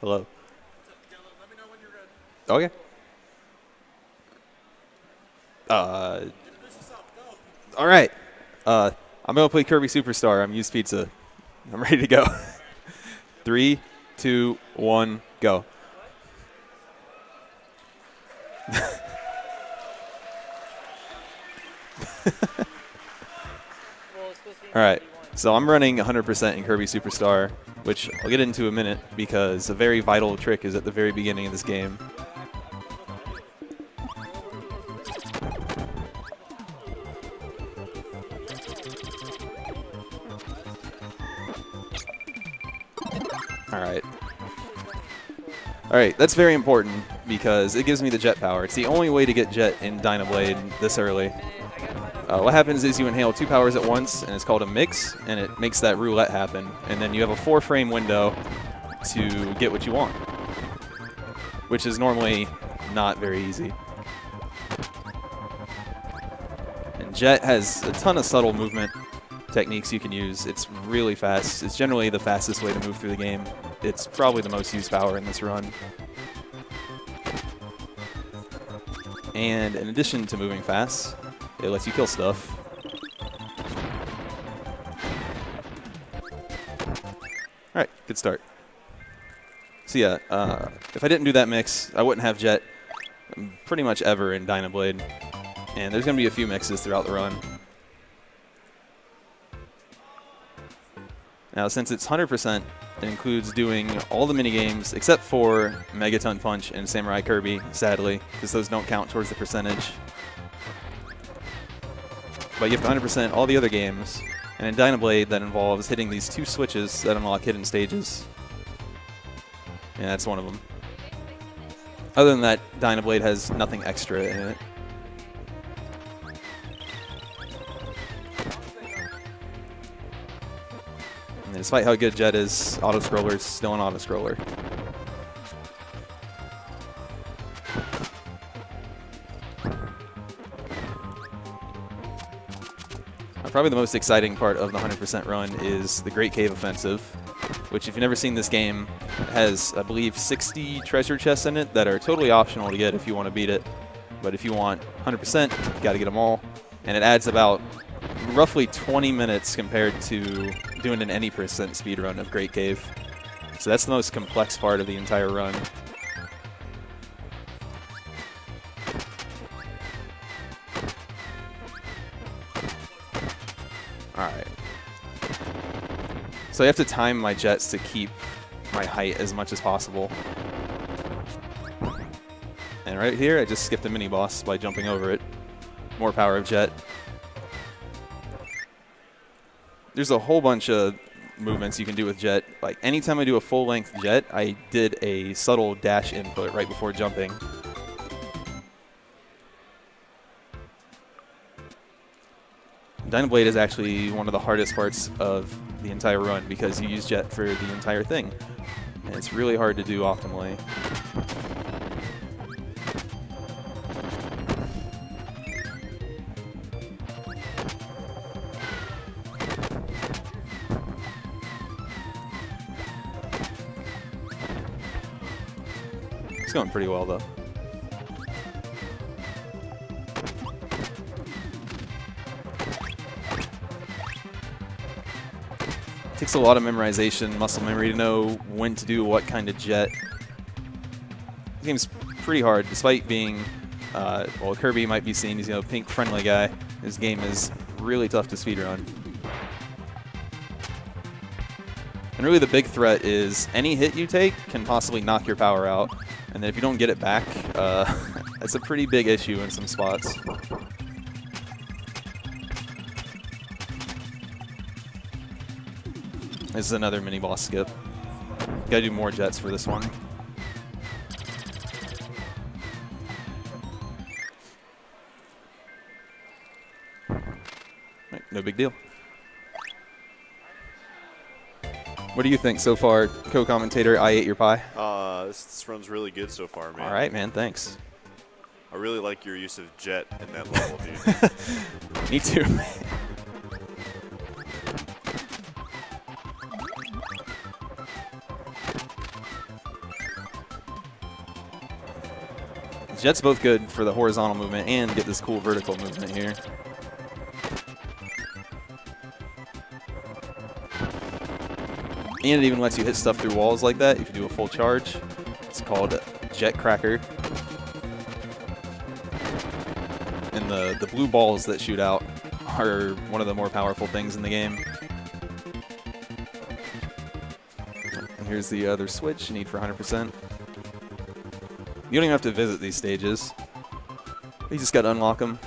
Hello. Okay. All right. I'm going to play Kirby Super Star. I'm usedpizza. I'm ready to go. 3, 2, 1, go. All right. So I'm running 100% in Kirby Super Star, which I'll get into in a minute because a very vital trick is at the very beginning of this game. All right, that's very important because it gives me the jet power. It's the only way to get jet in Dynablade this early. What happens is you inhale 2 powers at once, and it's called a mix, and it makes that roulette happen. And then you have a 4-frame window to get what you want, which is normally not very easy. And jet has a ton of subtle movement techniques you can use. It's really fast. It's generally the fastest way to move through the game. It's probably the most used power in this run. And in addition to moving fast, it lets you kill stuff. Alright, good start. So yeah, if I didn't do that mix, I wouldn't have jet pretty much ever in Dynablade. And there's going to be a few mixes throughout the run. Now, since it's 100%, it includes doing all the minigames except for Megaton Punch and Samurai Kirby, sadly, because those don't count towards the percentage. But you have to 100% all the other games, and in Dynablade that involves hitting these 2 switches that unlock hidden stages. And that's one of them. Other than that, Dynablade has nothing extra in it. And despite how good jet is, auto-scroller is still an auto-scroller. Probably the most exciting part of the 100% run is the Great Cave Offensive, which if you've never seen this game, has, I believe, 60 treasure chests in it that are totally optional to get if you want to beat it. But if you want 100%, you got to get them all. And it adds about roughly 20 minutes compared to doing an any % speedrun of Great Cave. So that's the most complex part of the entire run. Alright. So I have to time my jets to keep my height as much as possible. And right here, I just skipped a mini-boss by jumping over it. More power of jet. There's a whole bunch of movements you can do with jet. Like, anytime I do a full-length jet, I did a subtle dash input right before jumping. Dynablade is actually one of the hardest parts of the entire run because you use jet for the entire thing. And it's really hard to do optimally. It's going pretty well though. Takes a lot of memorization, muscle memory to know when to do what kind of jet. This game's pretty hard, despite being, well, Kirby might be seen as, you know, pink friendly guy. This game is really tough to speedrun. And really the big threat is any hit you take can possibly knock your power out. And then if you don't get it back, that's a pretty big issue in some spots. This is another mini-boss skip. Gotta do more jets for this one. Right, no big deal. What do you think so far, co-commentator? I ate your pie. This run's really good so far, man. All right, man. Thanks. I really like your use of jet in that level, dude. Me too. Jet's both good for the horizontal movement and get this cool vertical movement here. And it even lets you hit stuff through walls like that if you do a full charge. It's called Jet Cracker. And the blue balls that shoot out are one of the more powerful things in the game. And here's the other switch you need for 100%. You don't even have to visit these stages. You just got to unlock them.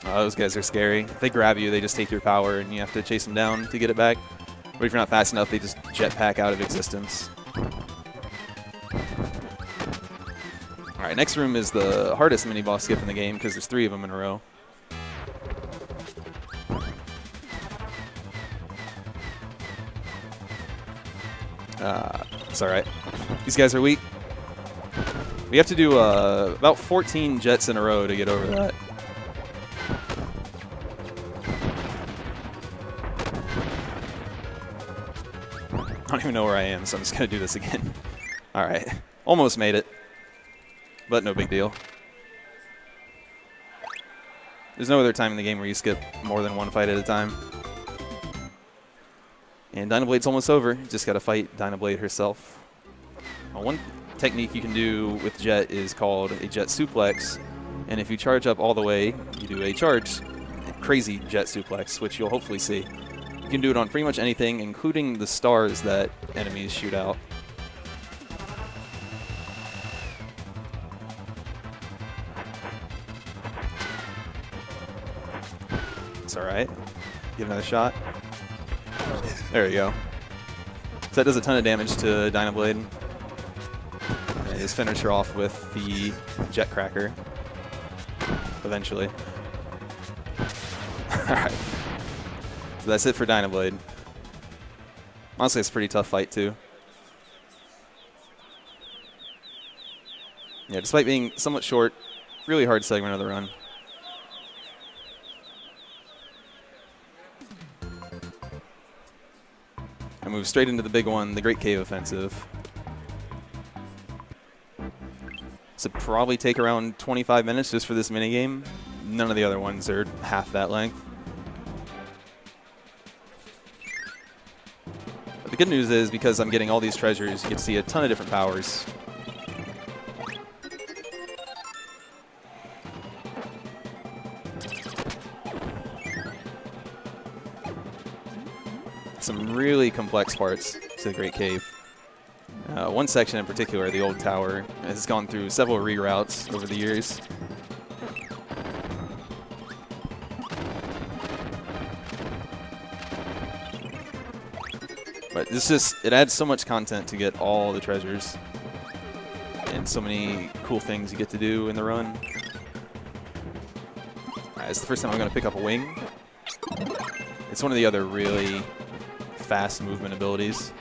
Those guys are scary. If they grab you, they just take your power, and you have to chase them down to get it back. But if you're not fast enough, they just jetpack out of existence. All right, next room is the hardest mini-boss skip in the game because there's 3 of them in a row. It's all right. These guys are weak. We have to do about 14 jets in a row to get over that. I don't even know where I am, so I'm just going to do this again. All right. Almost made it, but no big deal. There's no other time in the game where you skip more than 1 fight at a time. And Dynablade's almost over. Just got to fight Dynablade herself. One technique you can do with Jet is called a Jet Suplex. And if you charge up all the way, you do a crazy Jet Suplex, which you'll hopefully see. You can do it on pretty much anything, including the stars that enemies shoot out. It's all right. Get another shot. There you go. So that does a ton of damage to Dynablade. And just finish her off with the Jet Cracker. Eventually. Alright. So that's it for Dynablade. Honestly, it's a pretty tough fight, too. Yeah, despite being somewhat short, really hard segment of the run. I move straight into the big one, the Great Cave Offensive. This would probably take around 25 minutes just for this minigame. None of the other ones are half that length. But the good news is, because I'm getting all these treasures, you get to see a ton of different powers. Some really complex parts to the Great Cave. One section in particular, the old tower, has gone through several reroutes over the years. But it adds so much content to get all the treasures and so many cool things you get to do in the run. It's the first time I'm going to pick up a wing. It's one of the other really fast movement abilities.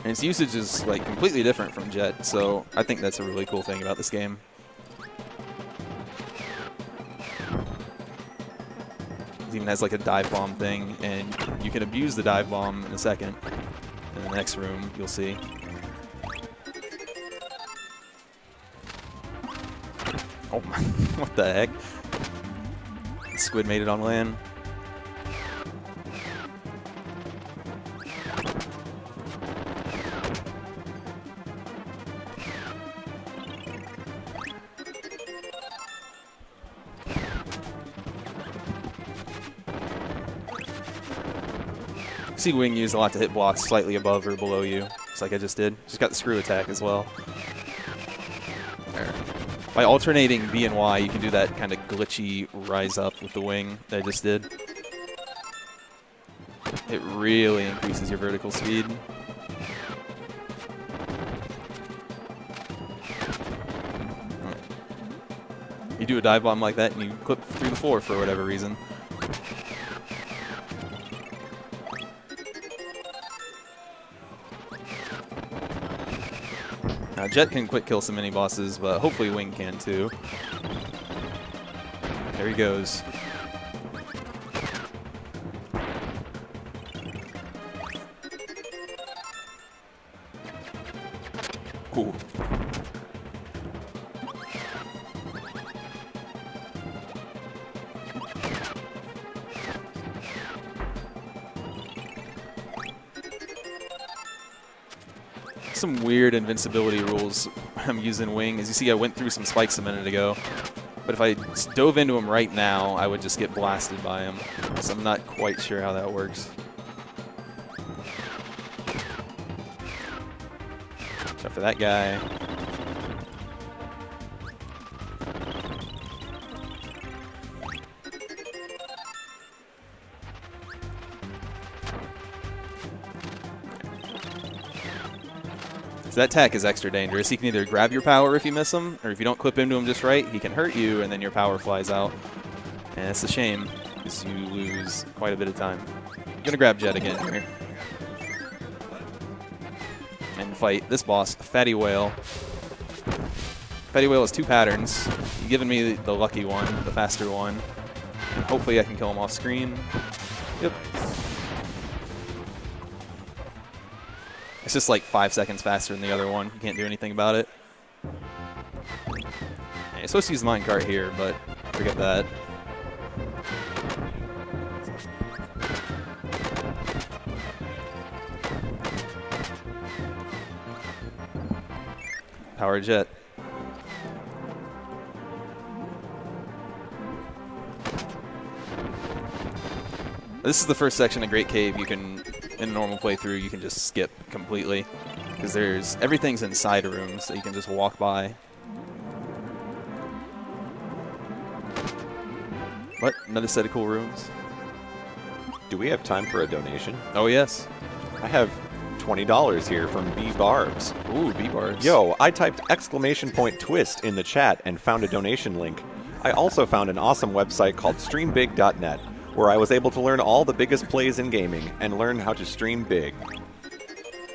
And its usage is like completely different from Jet, so I think that's a really cool thing about this game. It even has like a dive bomb thing, and you can abuse the dive bomb in a second. In the next room, you'll see. Oh my, what the heck? The squid made it on land. See Wing use a lot to hit blocks slightly above or below you, just like I just did. Just got the screw attack as well. There. By alternating B and Y, you can do that kind of glitchy rise up with the wing that I just did. It really increases your vertical speed. You do a dive bomb like that and you clip through the floor for whatever reason. Jet can quick kill some mini bosses, but hopefully Wing can too. There he goes. Ooh. Some weird invincibility rules I'm using Wing. As you see, I went through some spikes a minute ago. But if I dove into him right now, I would just get blasted by him. So I'm not quite sure how that works. Watch out for that guy. So that attack is extra dangerous. He can either grab your power if you miss him, or if you don't clip into him just right, he can hurt you, and then your power flies out. And it's a shame, because you lose quite a bit of time. I'm going to grab Jet again here. And fight this boss, Fatty Whale. Fatty Whale has 2 patterns. You've given me the lucky one, the faster one. And hopefully I can kill him off screen. Yep. It's just like 5 seconds faster than the other one. You can't do anything about it. Yeah, you're supposed to use the minecart here, but forget that. Power Jet. This is the first section of Great Cave you can, in a normal playthrough, you can just skip completely. Because everything's inside a room, so you can just walk by. What? Another set of cool rooms? Do we have time for a donation? Oh, yes. I have $20 here from B Barbs. Ooh, B-Barbs. Yo, I typed !twist in the chat and found a donation link. I also found an awesome website called streambig.net, where I was able to learn all the biggest plays in gaming and learn how to stream big.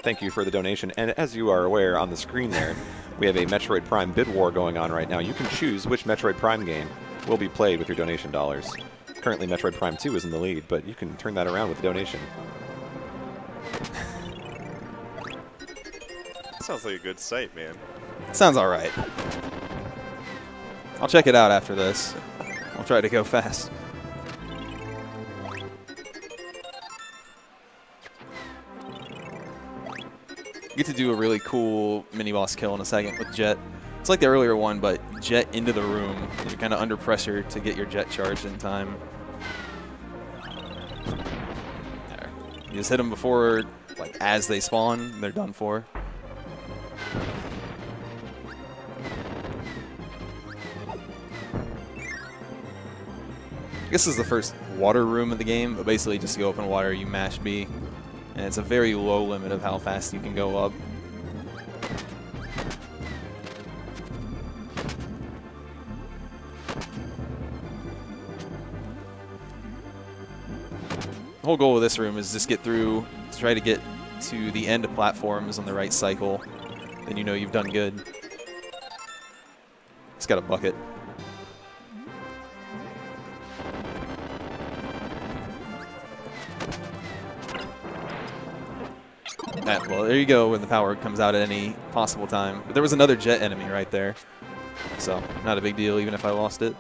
Thank you for the donation. And as you are aware, on the screen there, we have a Metroid Prime bid war going on right now. You can choose which Metroid Prime game will be played with your donation dollars. Currently, Metroid Prime 2 is in the lead, but you can turn that around with a donation. Sounds like a good site, man. Sounds all right. I'll check it out after this. I'll try to go fast. You get to do a really cool mini-boss kill in a second with Jet. It's like the earlier one, but Jet into the room. You're kind of under pressure to get your Jet charged in time. There. You just hit them before, like, as they spawn, they're done for. This is the first water room of the game, but basically just to go up in water, you mash B. And it's a very low limit of how fast you can go up. The whole goal of this room is just get through, try to get to the end of platforms on the right cycle. Then you know you've done good. It's got a bucket. Well, there you go when the power comes out at any possible time. But there was another Jet enemy right there. So, not a big deal even if I lost it.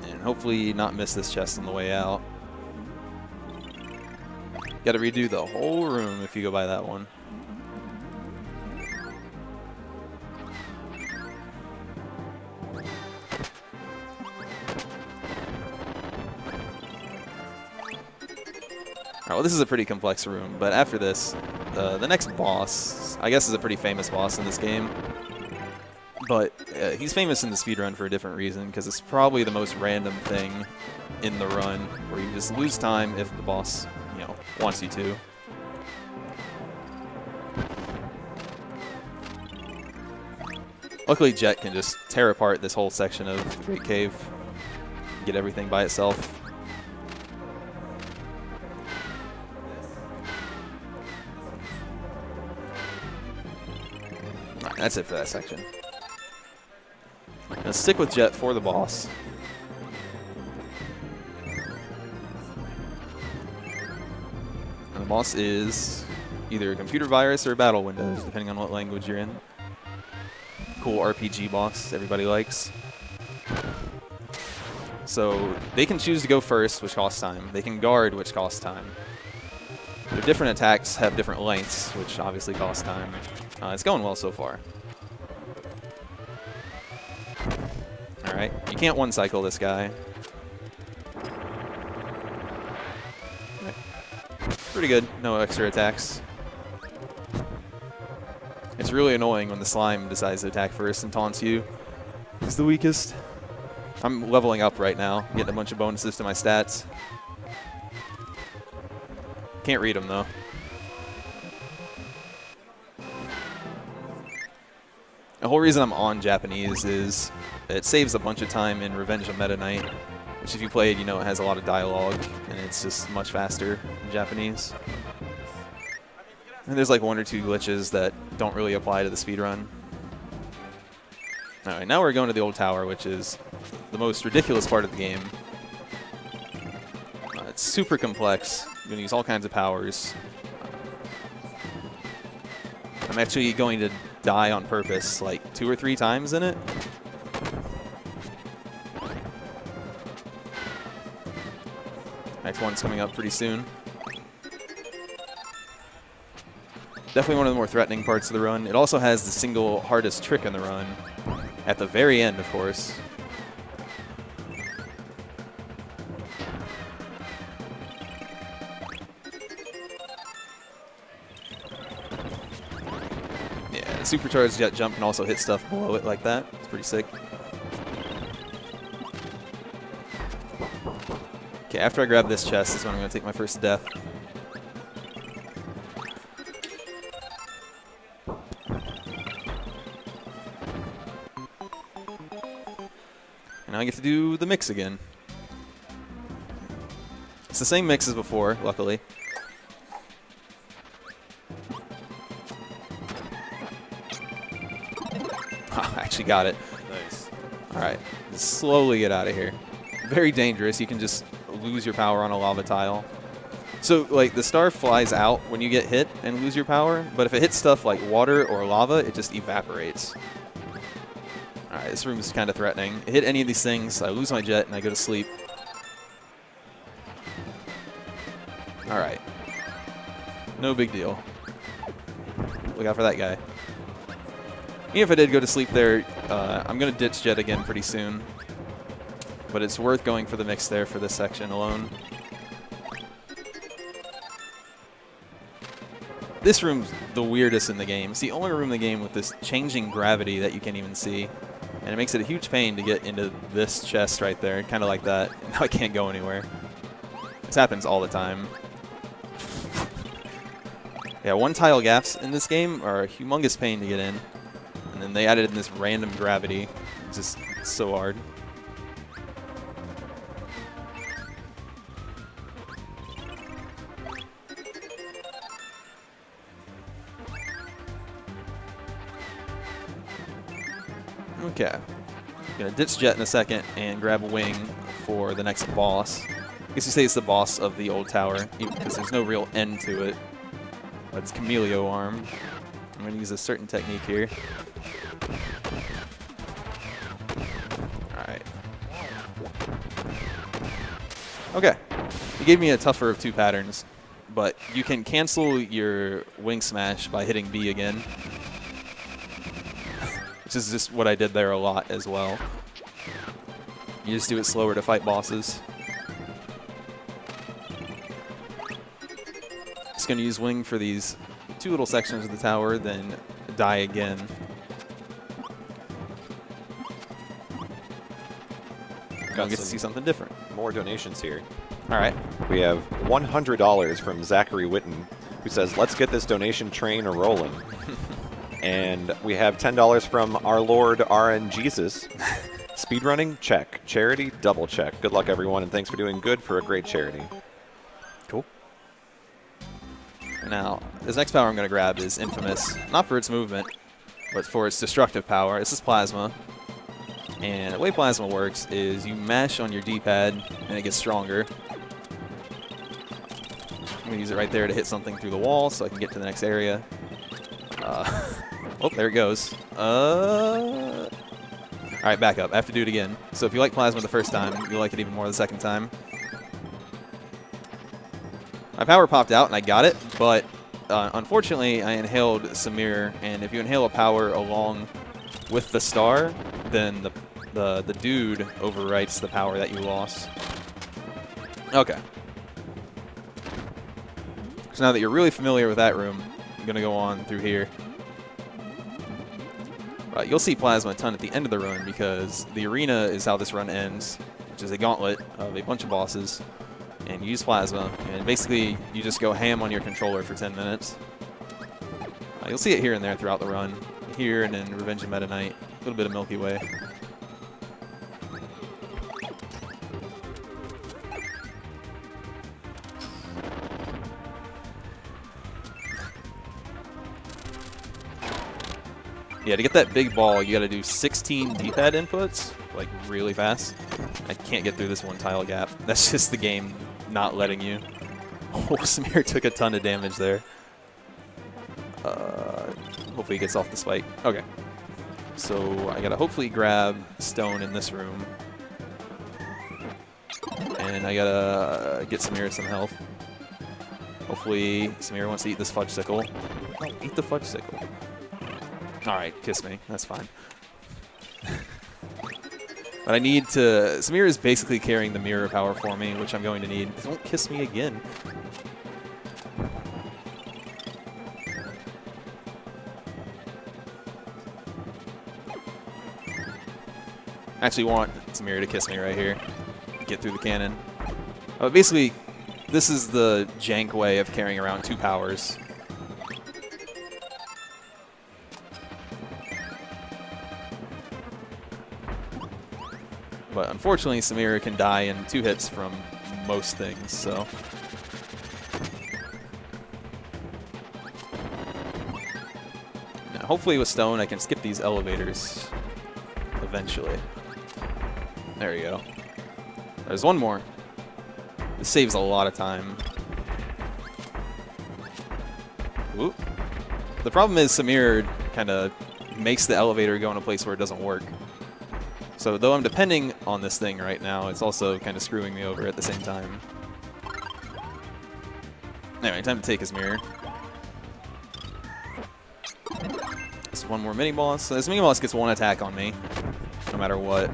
And hopefully not miss this chest on the way out. Got to redo the whole room if you go by that one. Alright, well, this is a pretty complex room, but after this, the next boss, I guess is a pretty famous boss in this game. But he's famous in the speedrun for a different reason, because it's probably the most random thing in the run, where you just lose time if the boss, you know, wants you to. Luckily, Jet can just tear apart this whole section of the Great Cave. get everything by itself. All right, that's it for that section. Gonna stick with Jet for the boss. And the boss is either a computer virus or battle windows, depending on what language you're in. Cool RPG boss everybody likes. So they can choose to go first, which costs time. They can guard, which costs time. Their different attacks have different lengths, which obviously cost time. It's going well so far. Alright, you can't one-cycle this guy. Okay. Pretty good, no extra attacks. It's really annoying when the slime decides to attack first and taunts you. He's the weakest. I'm leveling up right now, getting a bunch of bonuses to my stats. Can't read them though. The whole reason I'm on Japanese is it saves a bunch of time in Revenge of Meta Knight, which if you played, you know it has a lot of dialogue, and it's just much faster in Japanese. And there's like 1 or 2 glitches that don't really apply to the speedrun. Alright, now we're going to the old tower, which is the most ridiculous part of the game. It's super complex. You're going to use all kinds of powers. I'm actually going to die on purpose like 2 or 3 times in it. Next one's coming up pretty soon. Definitely one of the more threatening parts of the run. It also has the single hardest trick in the run. At the very end, of course. Yeah, the supercharged jet jump can also hit stuff below it like that. It's pretty sick. Okay, after I grab this chest is when I'm going to take my first death. And now I get to do the mix again. It's the same mix as before, luckily. I actually got it. Nice. Alright, slowly get out of here. Very dangerous. You can just lose your power on a lava tile. So, like, the star flies out when you get hit and lose your power, but if it hits stuff like water or lava, it just evaporates. Alright, this room is kind of threatening. I hit any of these things, I lose my jet, and I go to sleep. Alright. No big deal. Look out for that guy. Even if I did go to sleep there, I'm going to ditch jet again pretty soon. But it's worth going for the mix there for this section alone. This room's the weirdest in the game. It's the only room in the game with this changing gravity that you can't even see. And it makes it a huge pain to get into this chest right there, kind of like that. Now I can't go anywhere. This happens all the time. Yeah, one-tile gaps in this game are a humongous pain to get in. And then they added in this random gravity. It's just so hard. Okay. I'm going to ditch jet in a second and grab a wing for the next boss. I guess you say it's the boss of the old tower, because there's no real end to it. But it's Camelio arm. I'm going to use a certain technique here. Alright. Okay. He gave me a tougher of 2 patterns, but you can cancel your wing smash by hitting B again. Which is just what I did there a lot as well. You just do it slower to fight bosses. Just going to use wing for these 2 little sections of the tower, then die again. I'll get to see something different. More donations here. All right. We have $100 from Zachary Witten, who says, "Let's get this donation train a-rolling." And we have $10 from our Lord RN Jesus. Speedrunning? Check. Charity? Double check. Good luck, everyone, and thanks for doing good for a great charity. Cool. Now, this next power I'm going to grab is infamous, not for its movement, but for its destructive power. This is Plasma. And the way Plasma works is you mash on your D-pad, and it gets stronger. I'm going to use it right there to hit something through the wall so I can get to the next area. Oh, there it goes. All right, back up. I have to do it again. So if you like Plasma the first time, you'll like it even more the second time. My power popped out, and I got it, but unfortunately, I inhaled Samir, and if you inhale a power along with the star, then the dude overwrites the power that you lost. Okay. So now that you're really familiar with that room, I'm going to go on through here. You'll see Plasma a ton at the end of the run because the arena is how this run ends, which is a gauntlet of a bunch of bosses. And you use Plasma, and basically you just go ham on your controller for 10 minutes. You'll see it here and there throughout the run. Here and in Revenge of Meta Knight, a little bit of Milky Way. Yeah, to get that big ball, you got to do 16 D-pad inputs, like really fast. I can't get through this one tile gap. That's just the game not letting you. Oh, Samir took a ton of damage there. Hopefully he gets off the spike. Okay. So I got to hopefully grab stone in this room. And I got to get Samir some health. Hopefully Samir wants to eat this fudge-sickle. Oh, eat the fudge-sickle. Alright, kiss me. That's fine. But I need to... Samir is basically carrying the mirror power for me, which I'm going to need. Don't kiss me again. I actually want Samir to kiss me right here. Get through the cannon. Basically, this is the jank way of carrying around 2 powers. But unfortunately, Samir can die in 2 hits from most things, so. Now, hopefully with stone, I can skip these elevators eventually. There you go. There's one more. This saves a lot of time. Oop. The problem is Samir kind of makes the elevator go in a place where it doesn't work. So though I'm depending on this thing right now, it's also kind of screwing me over at the same time. Anyway, time to take his mirror. This is one more mini-boss. So this mini-boss gets 1 attack on me, no matter what.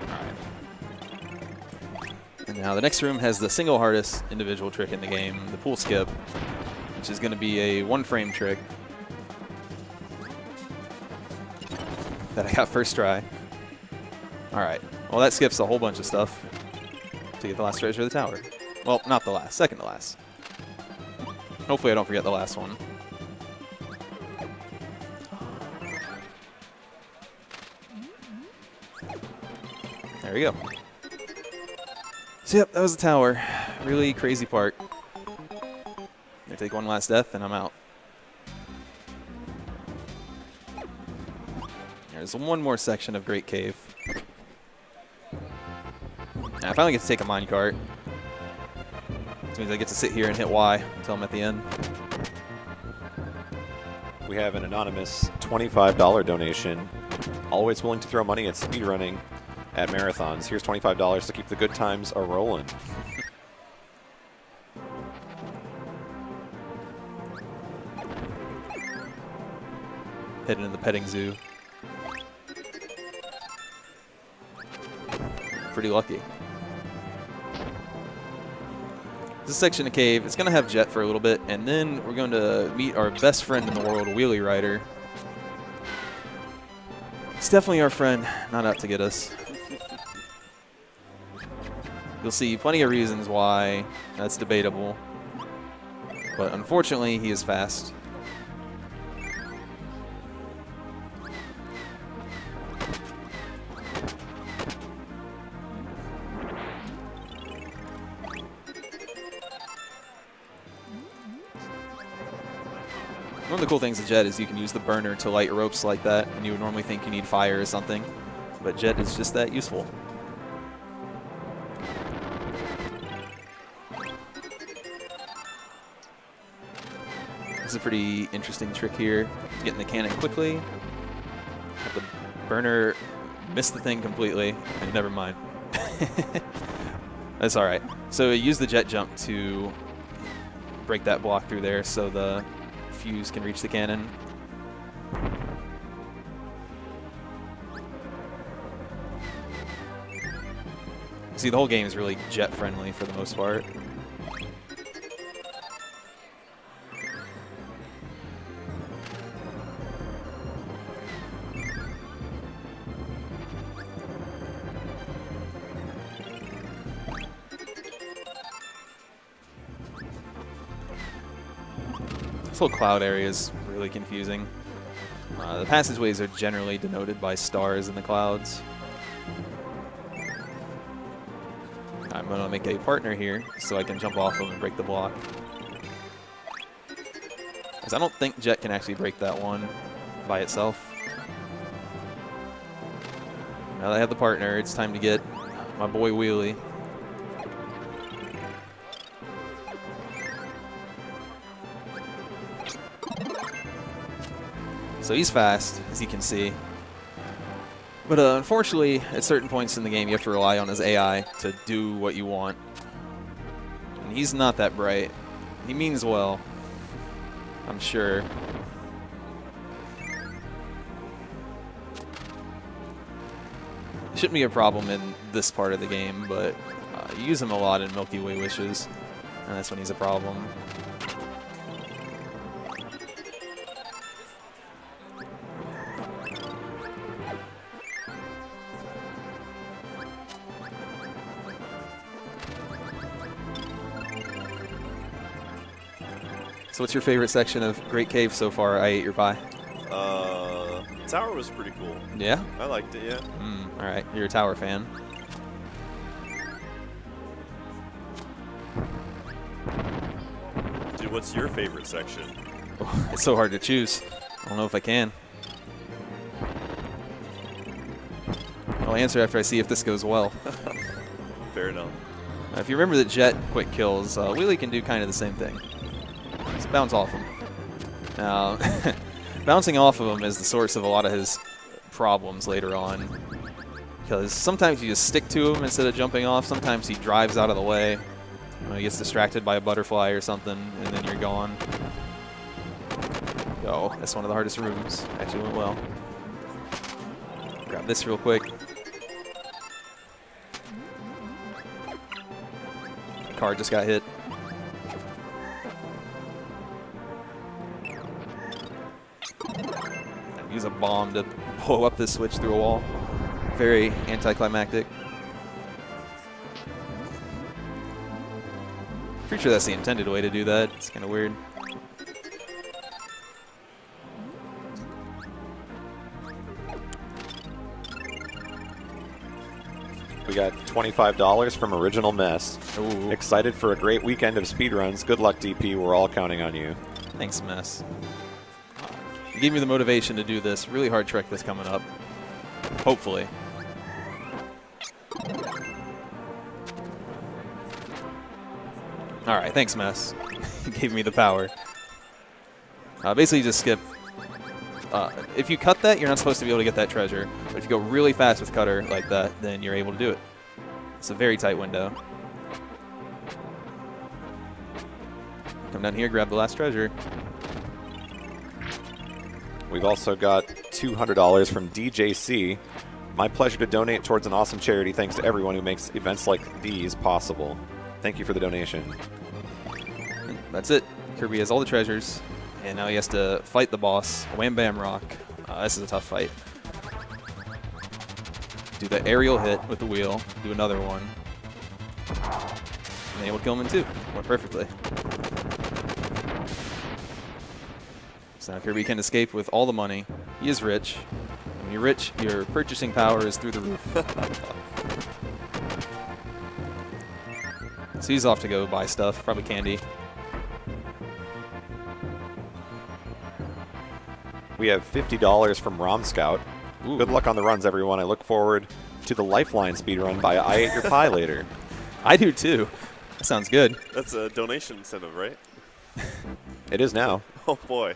Alright. And now the next room has the single hardest individual trick in the game, the pool skip, which is going to be a 1-frame trick that I got first try. Alright, well that skips a whole bunch of stuff to get the last treasure of the tower. Well, not the last, second to last. Hopefully I don't forget the last one. There we go. So yep, that was the tower. Really crazy part. I take one last death and I'm out. There's one more section of Great Cave. And I finally get to take a minecart. Which means I get to sit here and hit Y until I'm at the end. We have an anonymous $25 donation. Always willing to throw money at speedrunning at marathons. Here's $25 to keep the good times a-rolling. Heading to the petting zoo. Pretty lucky. This section of cave, it's going to have Jet for a little bit, and then we're going to meet our best friend in the world, Wheelie Rider. It's definitely our friend, not out to get us. You'll see plenty of reasons why that's debatable, but unfortunately he is fast. One of the cool things with Jet is you can use the burner to light ropes like that, and you would normally think you need fire or something, but Jet is just that useful. This is a pretty interesting trick here. Getting the cannon quickly. The burner missed the thing completely, and never mind. That's all right. So use the jet jump to break that block through there so the fuse can reach the cannon. See, the whole game is really jet friendly for the most part. This whole cloud area is really confusing. The passageways are generally denoted by stars in the clouds. I'm going to make a partner here so I can jump off of and break the block. Because I don't think Jet can actually break that one by itself. Now that I have the partner, it's time to get my boy Wheelie. So he's fast, as you can see. But unfortunately, at certain points in the game, you have to rely on his AI to do what you want. And he's not that bright. He means well, I'm sure. It shouldn't be a problem in this part of the game, but you use him a lot in Milky Way Wishes, and that's when he's a problem. So what's your favorite section of Great Cave so far? I ate your pie. Tower was pretty cool. Yeah? I liked it, yeah. All right, you're a tower fan. Dude, what's your favorite section? It's so hard to choose. I don't know if I can. I'll answer after I see if this goes well. Fair enough. If you remember that Jet quick kills, Wheelie can do kind of the same thing. Just bounce off him. Now, bouncing off of him is the source of a lot of his problems later on. Because sometimes you just stick to him instead of jumping off. Sometimes he drives out of the way. He gets distracted by a butterfly or something, and then you're gone. Oh, that's one of the hardest rooms. Actually went well. Grab this real quick. The car just got hit. Use a bomb to blow up this switch through a wall. Very anticlimactic. Pretty sure that's the intended way to do that. It's kind of weird. We got $25 from Original Mess. Ooh. Excited for a great weekend of speedruns. Good luck, DP. We're all counting on you. Thanks, Mess. You gave me the motivation to do this really hard trick that's coming up. Hopefully. All right, thanks, Mess. You gave me the power. Basically, just skip. If you cut that, you're not supposed to be able to get that treasure. But if you go really fast with cutter like that, then you're able to do it. It's a very tight window. Come down here, grab the last treasure. We've also got $200 from DJC. My pleasure to donate towards an awesome charity. Thanks to everyone who makes events like these possible. Thank you for the donation. And that's it. Kirby has all the treasures, and now he has to fight the boss, Wham Bam Rock. This is a tough fight. Do the aerial hit with the wheel, do another one. And able to kill him in two. Went perfectly. So now Kirby can escape with all the money. He is rich. When you're rich, your purchasing power is through the roof. So he's off to go buy stuff, probably candy. We have $50 from Rom Scout. Ooh. Good luck on the runs, everyone. I look forward to the Lifeline speedrun by I Ate Your Pie later. I do too. That sounds good. That's a donation incentive, right? It is now. Oh, boy.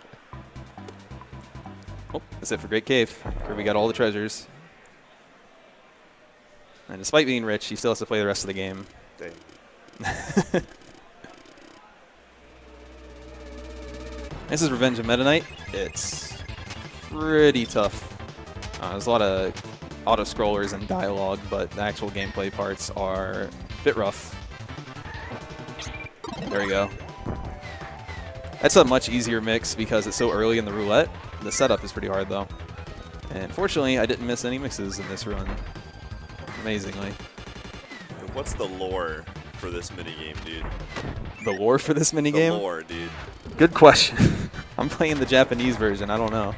Oh, that's it for Great Cave. Kirby got all the treasures. And despite being rich, he still has to play the rest of the game. Dang. This is Revenge of Meta Knight. It's pretty tough. There's a lot of auto-scrollers and dialogue, but the actual gameplay parts are a bit rough. There we go. That's a much easier mix because it's so early in the roulette. The setup is pretty hard, though. And fortunately, I didn't miss any mixes in this run. Amazingly. What's the lore for this minigame, dude? The lore for this minigame? The lore, dude. Good question. I'm playing the Japanese version. I don't know.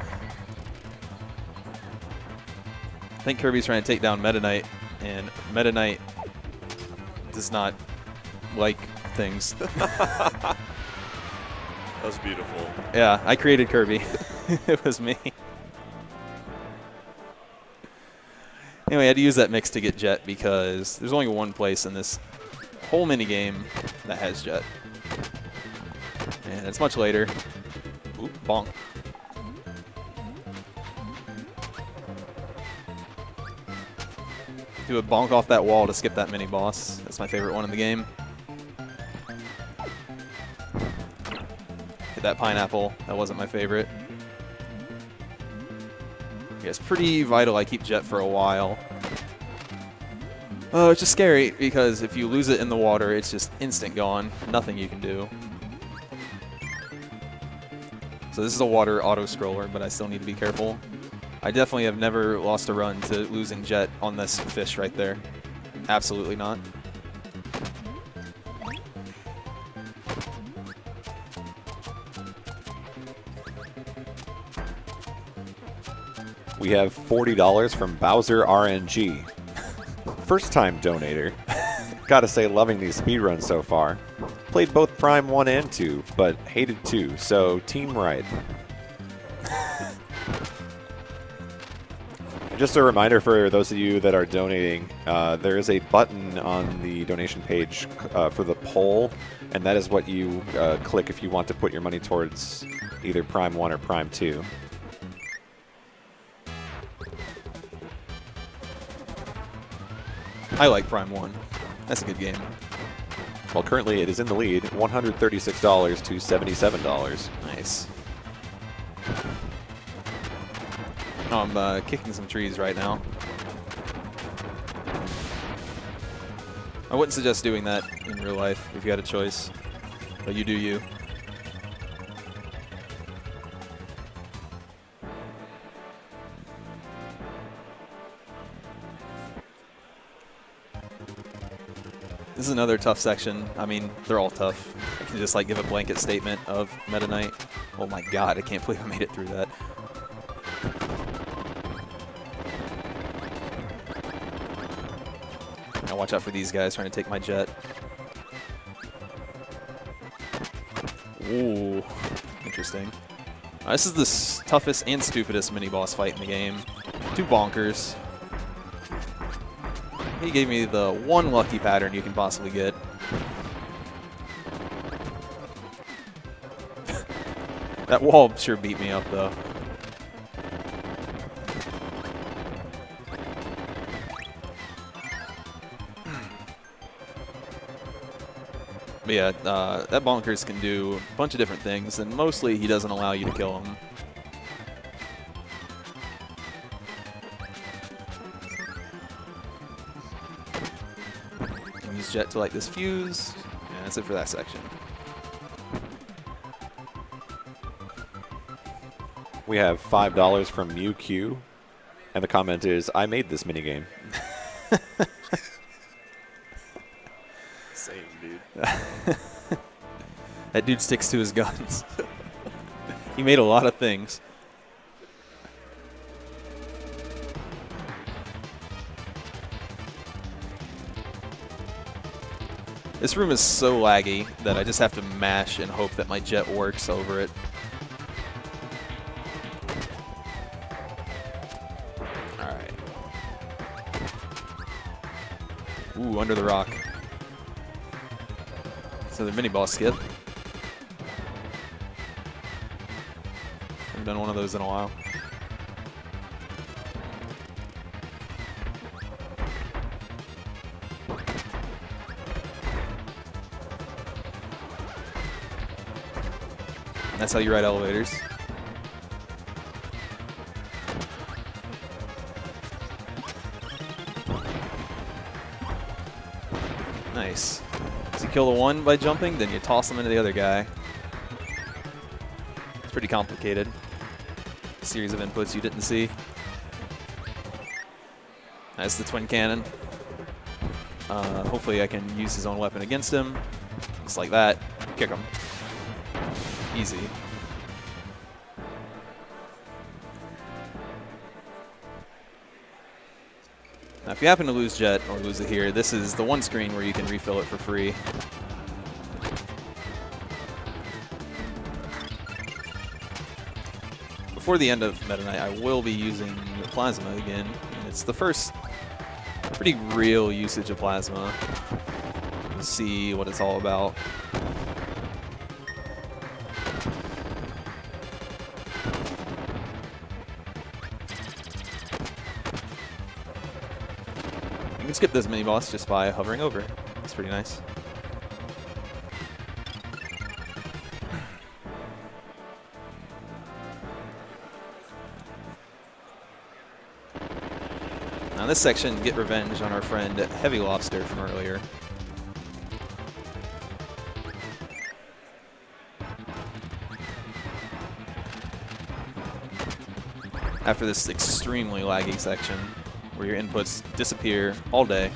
I think Kirby's trying to take down Meta Knight, and Meta Knight does not like things. That was beautiful. Yeah, I created Kirby. It was me. Anyway, I had to use that mix to get Jet because there's only one place in this whole minigame that has Jet. And it's much later. Oop, bonk. Do a bonk off that wall to skip that mini boss. That's my favorite one in the game. Hit that pineapple. That wasn't my favorite. Yeah, it's pretty vital I keep Jet for a while. Oh, it's just scary because if you lose it in the water, it's just instant gone. Nothing you can do. So this is a water auto-scroller, but I still need to be careful. I definitely have never lost a run to losing Jet on this fish right there. Absolutely not. We have $40 from Bowser RNG. First time donator. Gotta say, loving these speedruns so far. Played both Prime 1 and 2, but hated 2, so team right. Just a reminder for those of you that are donating, there is a button on the donation page for the poll, and that is what you click if you want to put your money towards either Prime 1 or Prime 2. I like Prime 1. That's a good game. Well, currently it is in the lead, $136 to $77. Nice. Oh, I'm kicking some trees right now. I wouldn't suggest doing that in real life if you had a choice, but you do you. This is another tough section. I mean, they're all tough. I can just like give a blanket statement of Meta Knight. Oh my god, I can't believe I made it through that. Now watch out for these guys trying to take my Jet. Ooh, interesting. This is the toughest and stupidest mini-boss fight in the game. Two bonkers. He gave me the one lucky pattern you can possibly get. That wall sure beat me up, though. But yeah, that Bonkers can do a bunch of different things, and mostly he doesn't allow you to kill him. Use Jet to light this fuse, and that's it for that section. We have $5 from MewQ, and the comment is, I made this minigame. Same, dude. That dude sticks to his guns. He made a lot of things. This room is so laggy that I just have to mash and hope that my Jet works over it. Ooh, under the rock. So the mini boss skip. Haven't done one of those in a while. That's how you ride elevators. Nice. So you kill the one by jumping, then you toss them into the other guy. It's pretty complicated. A series of inputs you didn't see. That's the twin cannon. Hopefully I can use his own weapon against him. Just like that. Kick him. Easy. Now, if you happen to lose Jet or lose it here, this is the one screen where you can refill it for free. Before the end of Meta Knight, I will be using Plasma again. And it's the first pretty real usage of Plasma. We'll see what it's all about. You can skip this mini boss just by hovering over. It's pretty nice. Now this section, get revenge on our friend Heavy Lobster from earlier. After this extremely laggy section, where your inputs disappear all day,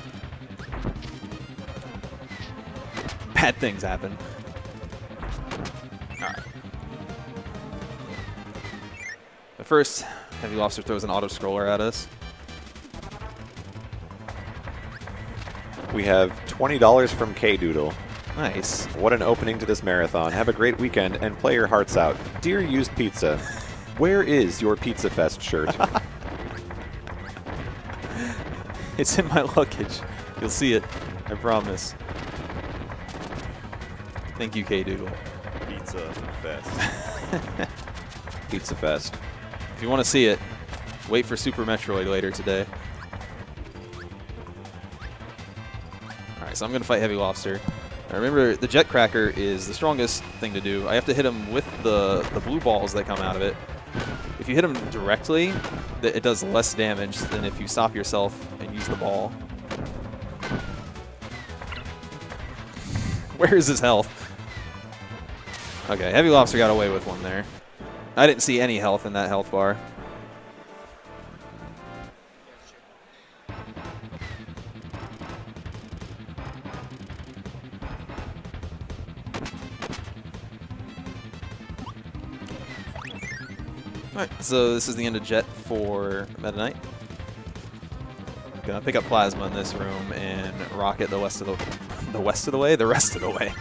bad things happen. All right. But first, Heavy Lobster throws an auto-scroller at us. We have $20 from K-Doodle. Nice. What an opening to this marathon. Have a great weekend and play your hearts out. Dear Used Pizza, where is your Pizza Fest shirt? It's in my luggage. You'll see it. I promise. Thank you, K-Doodle. Pizza Fest. Pizza Fest. If you want to see it, wait for Super Metroid later today. Alright, so I'm going to fight Heavy Lobster. Now remember, the Jet Cracker is the strongest thing to do. I have to hit him with the blue balls that come out of it. If you hit him directly, it does less damage than if you stop yourself and use the ball. Where is his health? Okay, Heavy Lobster got away with one there. I didn't see any health in that health bar. Alright, so this is the end of Jet for Meta Knight. Gonna pick up Plasma in this room and rocket the rest of the rest of the way.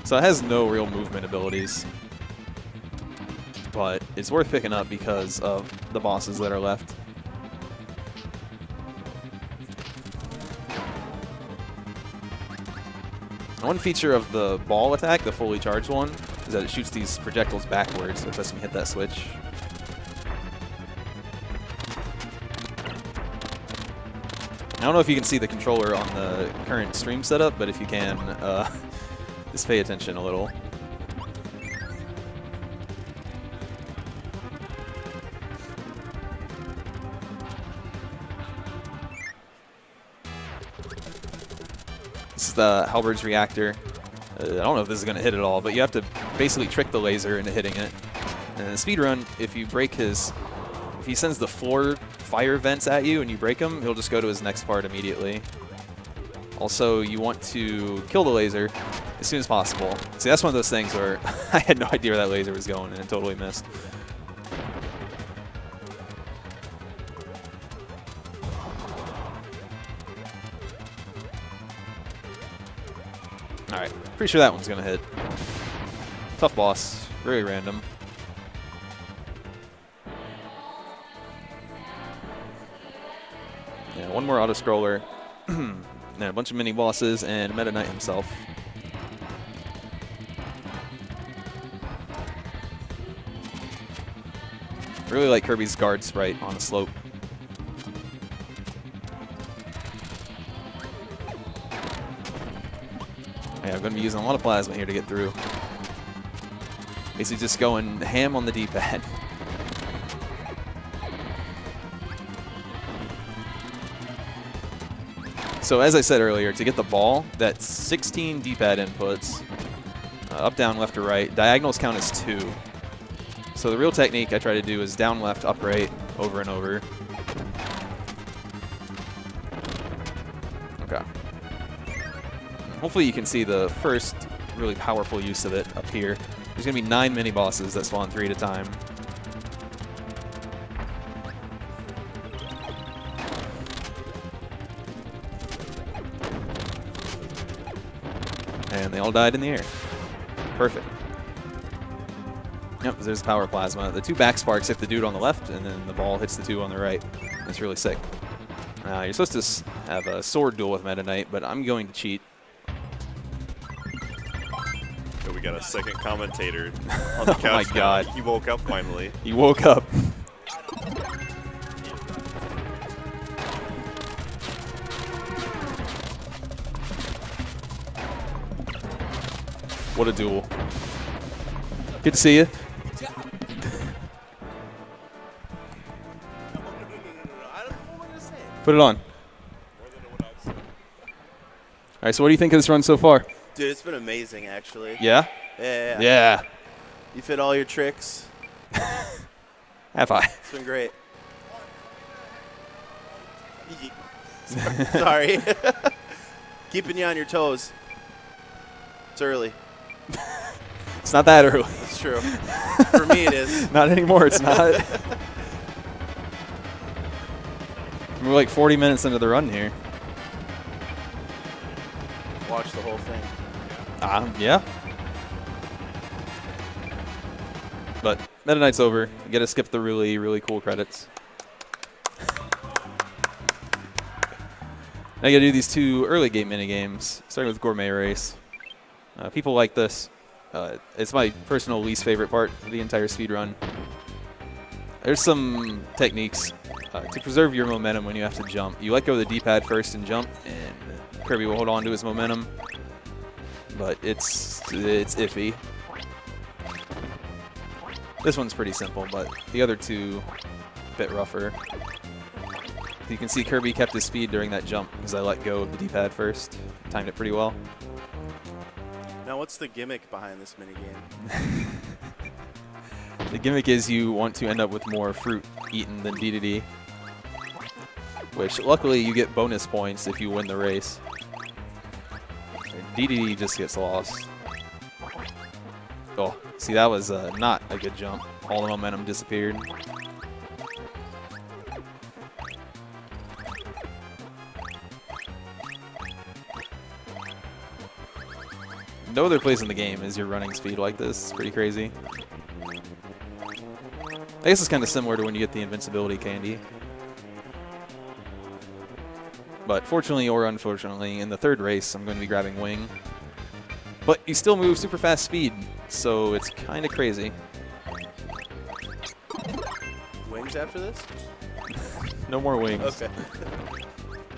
So it has no real movement abilities, but it's worth picking up because of the bosses that are left. One feature of the ball attack, the fully charged one, is that it shoots these projectiles backwards, so it lets me hit that switch. I don't know if you can see the controller on the current stream setup, but if you can, just pay attention a little. This is the Halberd's reactor. I don't know if this is going to hit at all, but you have to basically trick the laser into hitting it. And in the speedrun, if you break his... If he sends the 4 fire vents at you and you break him, he'll just go to his next part immediately. Also, you want to kill the laser as soon as possible. See, that's one of those things where I had no idea where that laser was going and it totally missed. Alright, pretty sure that one's going to hit. Tough boss, very random. Yeah, one more auto-scroller. And a bunch of mini-bosses and Meta Knight himself. I really like Kirby's guard sprite on the slope. Yeah, I'm going to be using a lot of plasma here to get through. Basically just going ham on the D-pad. So as I said earlier, to get the ball, that's 16 D-pad inputs. Up, down, left, or right. Diagonals count as 2. So the real technique I try to do is down, left, up, right, over and over. Okay. Hopefully you can see the first really powerful use of it up here. There's going to be 9 mini-bosses that spawn 3 at a time. And they all died in the air. Perfect. Yep, there's power plasma. The 2 back sparks hit the dude on the left, and then the ball hits the 2 on the right. That's really sick. You're supposed to have a sword duel with Meta Knight, but I'm going to cheat. So we got a second commentator on the couch. Oh my god. He woke up finally. He woke up. What a duel. Good to see you. Put it on. All right, so what do you think of this run so far? Dude, it's been amazing, actually. Yeah? Yeah. Yeah. You fit all your tricks. Have I? It's been great. Sorry. Keeping you on your toes. It's early. It's not that early. It's true. For me, it is. Not anymore, it's not. We're like 40 minutes into the run here. Watch the whole thing. Yeah. But Meta Knight's over. You gotta skip the really, really cool credits. Now you gotta do these 2 early game minigames, starting with Gourmet Race. People like this. It's my personal least favorite part of the entire speedrun. There's some techniques to preserve your momentum when you have to jump. You let go of the D-pad first and jump, and Kirby will hold on to his momentum. But it's iffy. This one's pretty simple, but the other 2 a bit rougher. You can see Kirby kept his speed during that jump because I let go of the D-pad first. Timed it pretty well. Now, what's the gimmick behind this minigame? The gimmick is you want to end up with more fruit eaten than DDD, which luckily you get bonus points if you win the race. DDD just gets lost. Oh, see, that was not a good jump. All the momentum disappeared. No other place in the game is your running speed like this. It's pretty crazy. I guess it's kind of similar to when you get the invincibility candy. But fortunately or unfortunately, in the 3rd race, I'm going to be grabbing Wing. But you still move super fast speed, so it's kind of crazy. Wings after this? No more wings. Okay.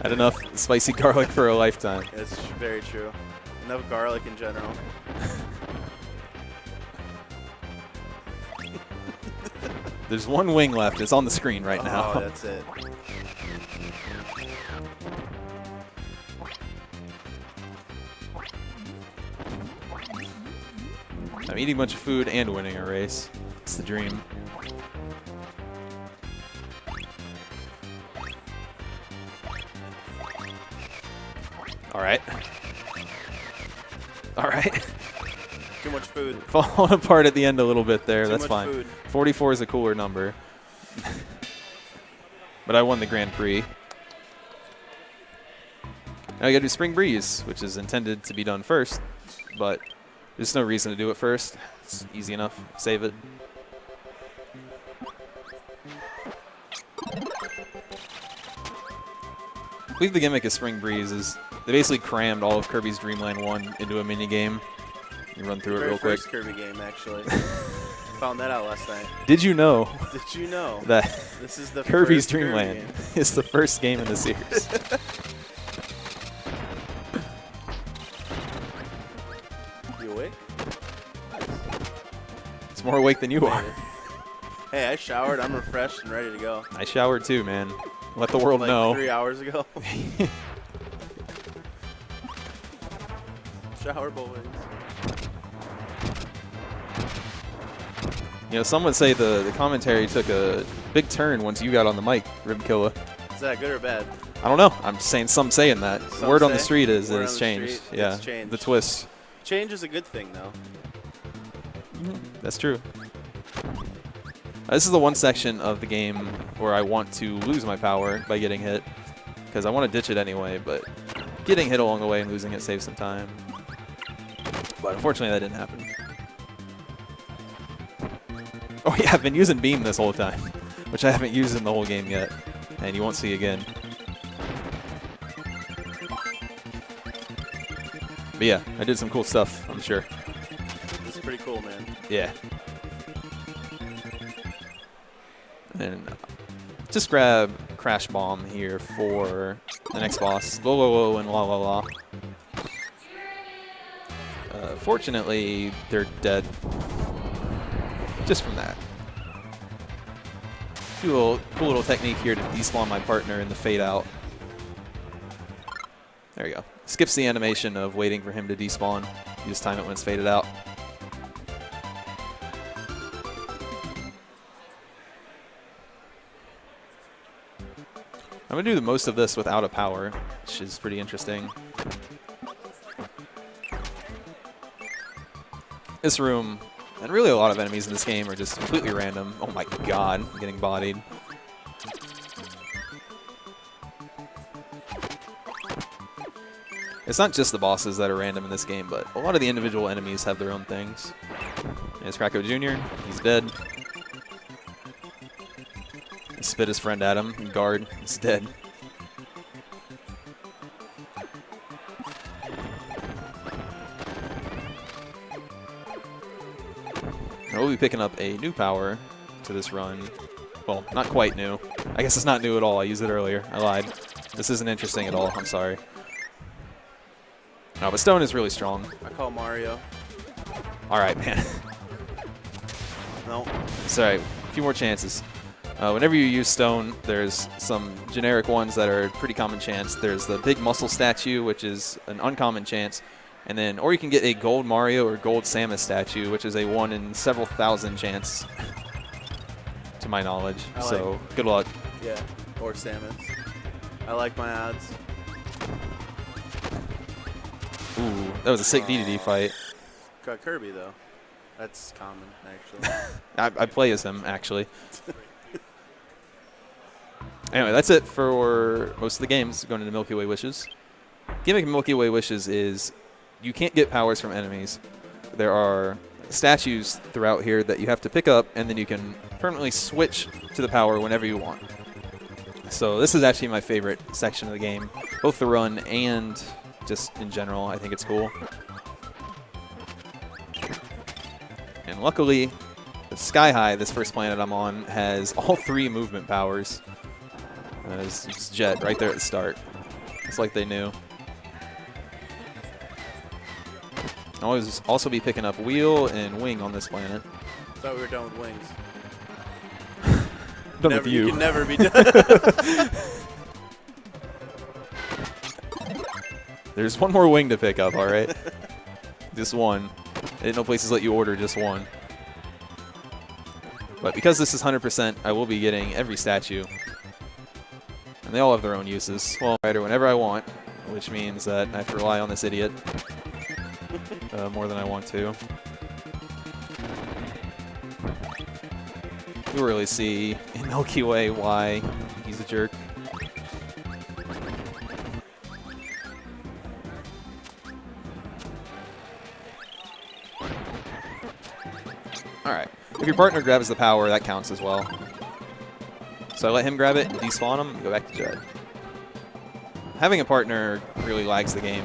Had enough spicy garlic for a lifetime. That's very true. Enough garlic in general. There's 1 wing left. It's on the screen right now. Oh, that's it. I'm eating a bunch of food and winning a race. It's the dream. All right. All right. Too much food. Falling apart at the end a little bit there. Too That's much fine. food. 44 is a cooler number. But I won the Grand Prix. Now you gotta do Spring Breeze, which is intended to be done first, but there's no reason to do it first. It's easy enough. Save it. believe the gimmick of Spring Breeze is they basically crammed all of Kirby's Dream Land 1 into a mini game. You run through it real quick. First Kirby game, actually. Found that out last night. Did you know Did you know that this is the Kirby's first Dream Kirby Land game? is the first game in the series? You awake? It's more awake than you are. Hey, I showered. I'm refreshed and ready to go. I showered too, man. Let the world Like know. 3 hours ago. Shower boys. You know, some would say the commentary took a big turn once you got on the mic, Ribkilla. Is that good or bad? I don't know. I'm saying some saying that. Some Word on the say. street is Word that it's on the changed. street, Yeah, it's changed. the twist. Change is a good thing, though. That's true. This is the one section of the game where I want to lose my power by getting hit, because I want to ditch it anyway, but getting hit along the way and losing it saves some time. But unfortunately, that didn't happen. Oh yeah, I've been using Beam this whole time, which I haven't used in the whole game yet, and you won't see again. But yeah, I did some cool stuff, I'm sure. It's pretty cool, man. Yeah. And just grab Crash Bomb here for the next boss. Whoa, whoa, whoa, and la la la. Fortunately, they're dead. Just from that. Cool little technique here to despawn my partner in the fade out. There you go. Skips the animation of waiting for him to despawn. You just time it when it's faded out. I'm going to do the most of this without a power, which is pretty interesting. This room, and really a lot of enemies in this game, are just completely random. Oh my god, I'm getting bodied. It's not just the bosses that are random in this game, but a lot of the individual enemies have their own things. There's Kracko Jr., he's dead. He spit his friend at him, guard, he's dead. We'll be picking up a new power to this run. Well, not quite new. I guess it's not new at all. I used it earlier. I lied. This isn't interesting at all. I'm sorry. No, but Stone is really strong. I call Mario. All right, man. No. Sorry. A few more chances. Whenever you use Stone, there's some generic ones that are a pretty common chance. There's the big muscle statue, which is an uncommon chance. And then, or you can get a gold Mario or gold Samus statue, which is a 1 in several thousand chance, to my knowledge. So, good luck. Yeah, or Samus. I like my odds. Ooh, that was a sick DDD fight. Got Kirby, though. That's common, actually. I play as him, actually. Anyway, that's it for most of the games going into Milky Way Wishes. Gimmick of Milky Way Wishes is you can't get powers from enemies. There are statues throughout here that you have to pick up, and then you can permanently switch to the power whenever you want. So this is actually my favorite section of the game, both the run and just in general. I think it's cool. And luckily, the Sky High, this first planet I'm on, has all 3 movement powers. It's Jet right there at the start. It's like they knew. I'll always also be picking up Wheel and Wing on this planet. Thought we were done with wings. Done Never, with you. You can never be done. There's one more wing to pick up, all right? Just one. Ain't no places let you order just one. But because this is 100%, I will be getting every statue. And they all have their own uses. Well, rider whenever I want, which means that I have to rely on this idiot more than I want to. You'll really see in Milky Way why he's a jerk. Alright. If your partner grabs the power, that counts as well. So I let him grab it, despawn him, and go back to Jet. having a partner really lags the game.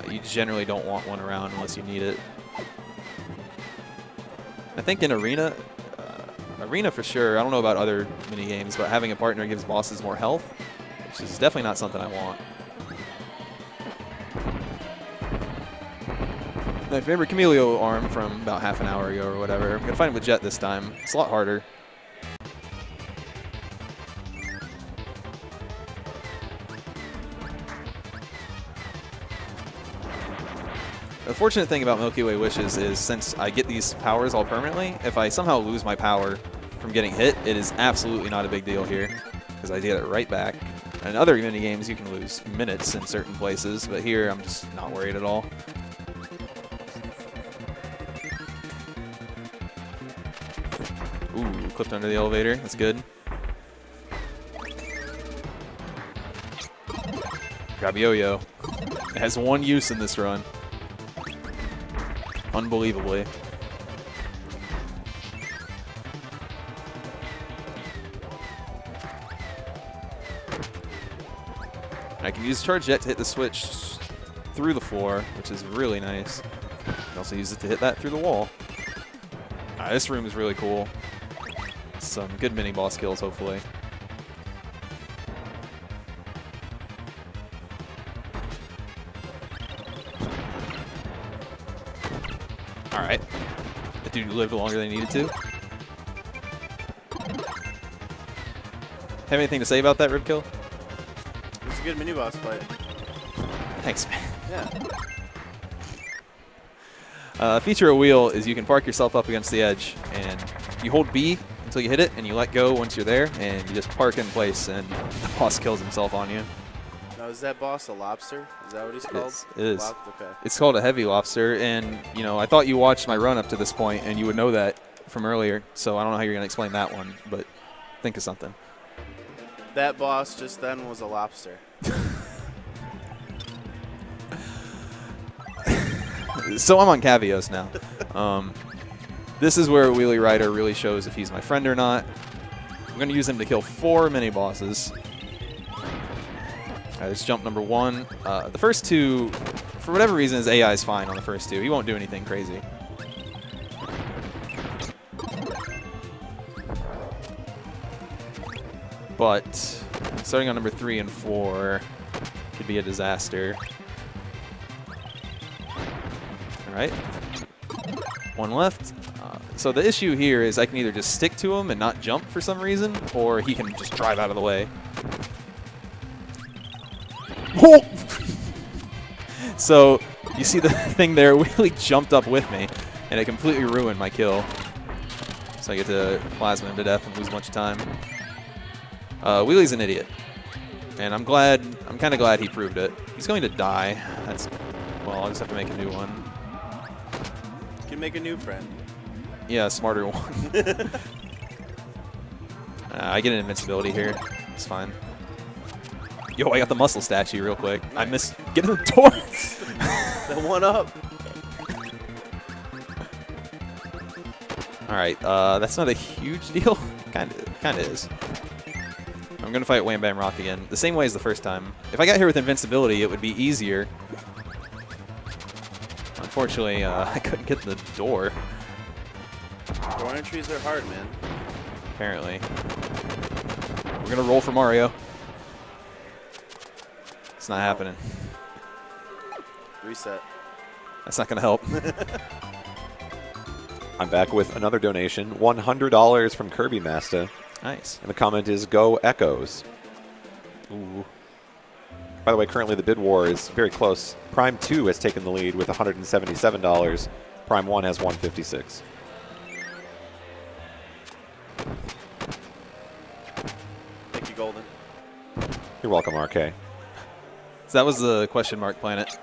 You generally don't want one around unless you need it. I think in Arena, Arena for sure, I don't know about other mini games, but having a partner gives bosses more health, which is definitely not something I want. My favorite Camelio arm from about half an hour ago or whatever. I'm going to fight him with Jet this time. It's a lot harder. The fortunate thing about Milky Way Wishes is since I get these powers all permanently, if I somehow lose my power from getting hit, it is absolutely not a big deal here because I get it right back. In other mini games, you can lose minutes in certain places, but here I'm just not worried at all. Ooh, clipped under the elevator. That's good. Grab Yo-Yo. It has one use in this run. Unbelievably. I can use Charge Jet to hit the switch through the floor, which is really nice. I can also use it to hit that through the wall. This room is really cool. Some good mini boss kills, hopefully. Alright. That dude lived longer than he needed to. Have anything to say about that rib kill? It was a good mini boss fight. Thanks, man. Yeah. Feature of wheel is you can park yourself up against the edge, and you hold B until you hit it, and you let go once you're there, and you just park in place, and the boss kills himself on you. Now, is that boss a lobster? Is that what he's called? It is. Okay. It's called a heavy lobster, and you know, I thought you watched my run up to this point, and you would know that from earlier. So I don't know how you're gonna explain that one, but think of something. That boss just then was a lobster. So I'm on Cavios now. This is where Wheelie Rider really shows if he's my friend or not. I'm gonna use him to kill 4 mini bosses. There's jump number 1. The first 2, for whatever reason, his AI is fine on the first 2. He won't do anything crazy. But starting on number 3 and 4 could be a disaster. All right. 1 left. So the issue here is I can either just stick to him and not jump for some reason, or he can just drive out of the way. Oh! So you see the thing there really jumped up with me, and it completely ruined my kill. So I get to plasma him to death and lose a bunch of time. Wheelie's an idiot, and I'm kind of glad he proved it. He's going to die. Well, I'll just have to make a new one. You can make a new friend. Yeah, a smarter one. I get an invincibility here. It's fine. Yo, I got the muscle statue real quick. I missed. Get in the door. The one up. All right, that's not a huge deal. Kind of is. I'm gonna fight Wham Bam Rock again, the same way as the first time. If I got here with invincibility, it would be easier. Unfortunately, I couldn't get the door. Door entries are hard, man. Apparently. We're gonna roll for Mario. It's not happening. Reset. That's not gonna help. I'm back with another donation, $100 from Kirby Master. Nice. And the comment is, Go Echoes. Ooh. By the way, currently the bid war is very close. Prime 2 has taken the lead with $177. Prime 1 has $156. Thank you, Golden. You're welcome, RK. So that was the question mark planet.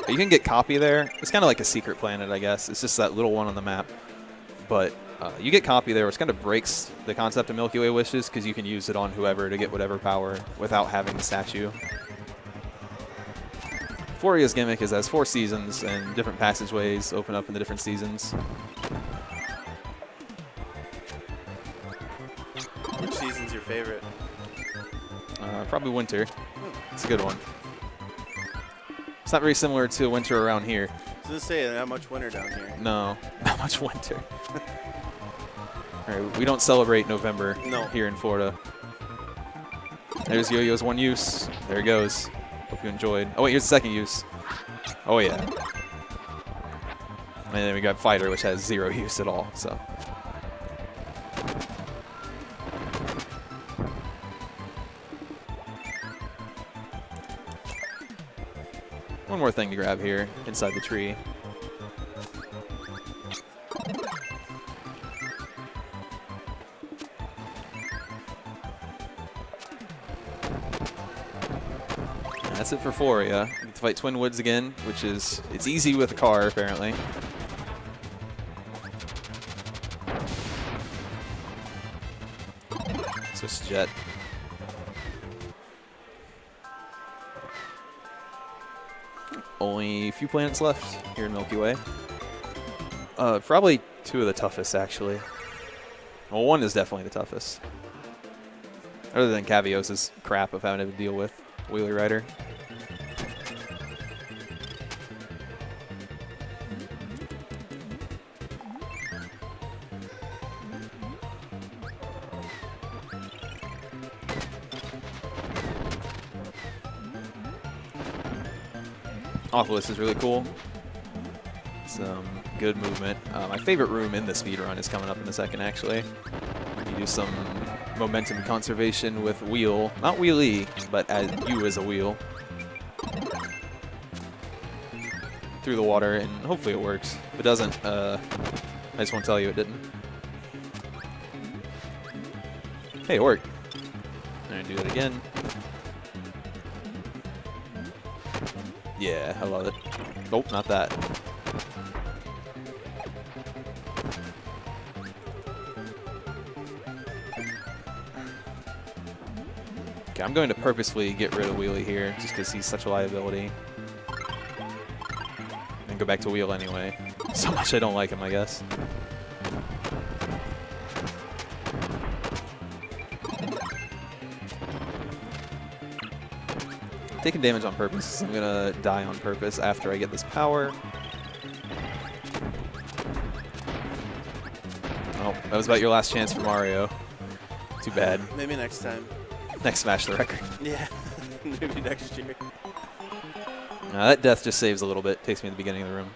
You can get copy there. It's kind of like a secret planet, I guess. It's just that little one on the map. But you get copy there, which kind of breaks the concept of Milky Way Wishes because you can use it on whoever to get whatever power without having the statue. Floria's gimmick is has 4 seasons and different passageways open up in the different seasons. Which season's your favorite? Probably winter. It's a good one. It's not very similar to winter around here. I was gonna say, not much winter down here. No, not much winter. All right, we don't celebrate November here in Florida. There's Yo-Yo's one use. There he goes. Hope you enjoyed. Oh, wait, here's the second use. Oh, yeah. And then we got Fighter, which has 0 use at all, so. One more thing to grab here inside the tree. That's it for Floria. You get to fight Twin Woods again, which is, it's easy with a car, apparently. Switch to Jet. Only a few planets left here in Milky Way. Probably 2 of the toughest, actually. Well, 1 is definitely the toughest. Other than Cavios' crap of having to deal with Wheelie Rider. Oculus is really cool. Some good movement. My favorite room in the speedrun is coming up in a second, actually. You do some momentum conservation with wheel. Not wheelie, but as you as a wheel. Through the water, and hopefully it works. If it doesn't, I just won't tell you it didn't. Hey, it worked. I'm gonna do it again. Yeah, I love it. Nope, not that. Okay, I'm going to purposefully get rid of Wheelie here, just because he's such a liability. And go back to Wheel anyway. So much I don't like him, I guess. Taking damage on purpose. I'm gonna die on purpose after I get this power. Oh, that was about your last chance for Mario. Too bad. Maybe next time. Next Smash the Record. Yeah, maybe next year. That death just saves a little bit. Takes me to the beginning of the room.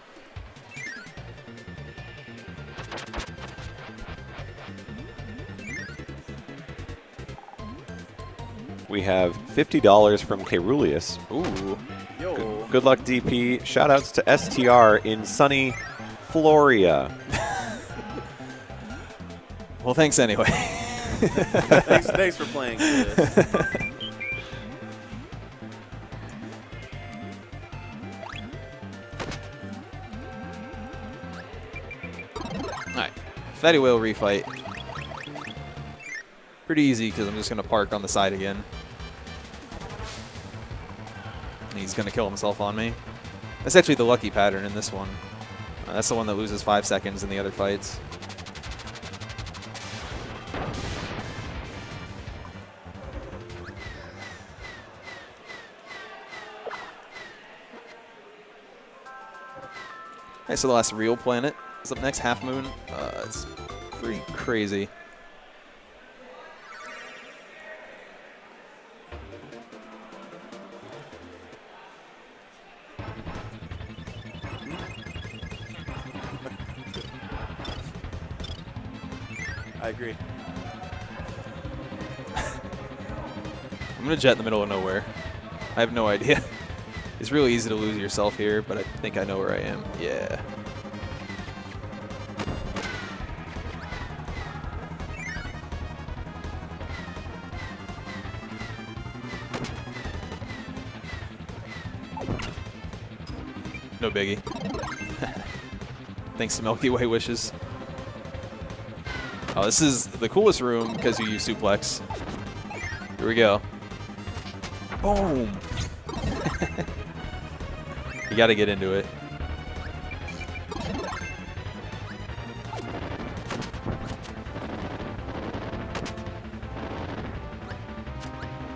We have $50 from Caeruleus. Ooh. Yo. Good luck, DP. Shoutouts to STR in sunny Floria. Well, thanks anyway. thanks for playing this. Alright. Fatty Whale refight. Pretty easy because I'm just going to park on the side again. And he's going to kill himself on me. That's actually the lucky pattern in this one. That's the one that loses 5 seconds in the other fights. Okay, so the last real planet is up next, Half Moon. It's pretty crazy. I agree. I'm going to jet in the middle of nowhere. I have no idea. It's really easy to lose yourself here, but I think I know where I am. Yeah. No biggie. Thanks to Milky Way wishes. Oh, this is the coolest room because you use suplex. Here we go. Boom! You got to get into it.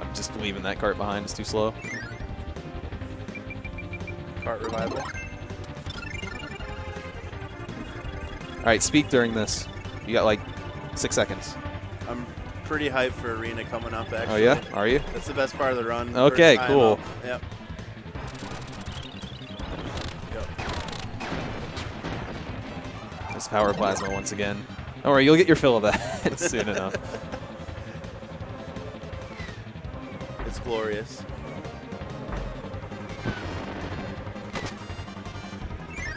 I'm just leaving that cart behind is too slow. Cart revival. All right, speak during this. You got like 6 seconds. I'm pretty hyped for Arena coming up, actually. Oh, yeah? Are you? That's the best part of the run. Okay, First time cool. up. Yep. There's power plasma once again. Don't worry, you'll get your fill of that soon enough. It's glorious.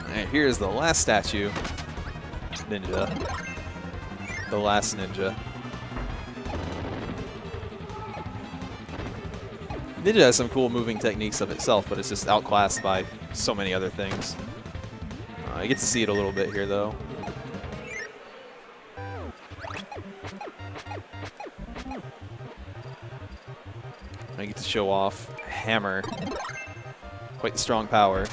And here's the last statue. Ninja. The last ninja. Ninja has some cool moving techniques of itself, but it's just outclassed by so many other things. I get to see it a little bit here, though. I get to show off Hammer. Quite the strong power.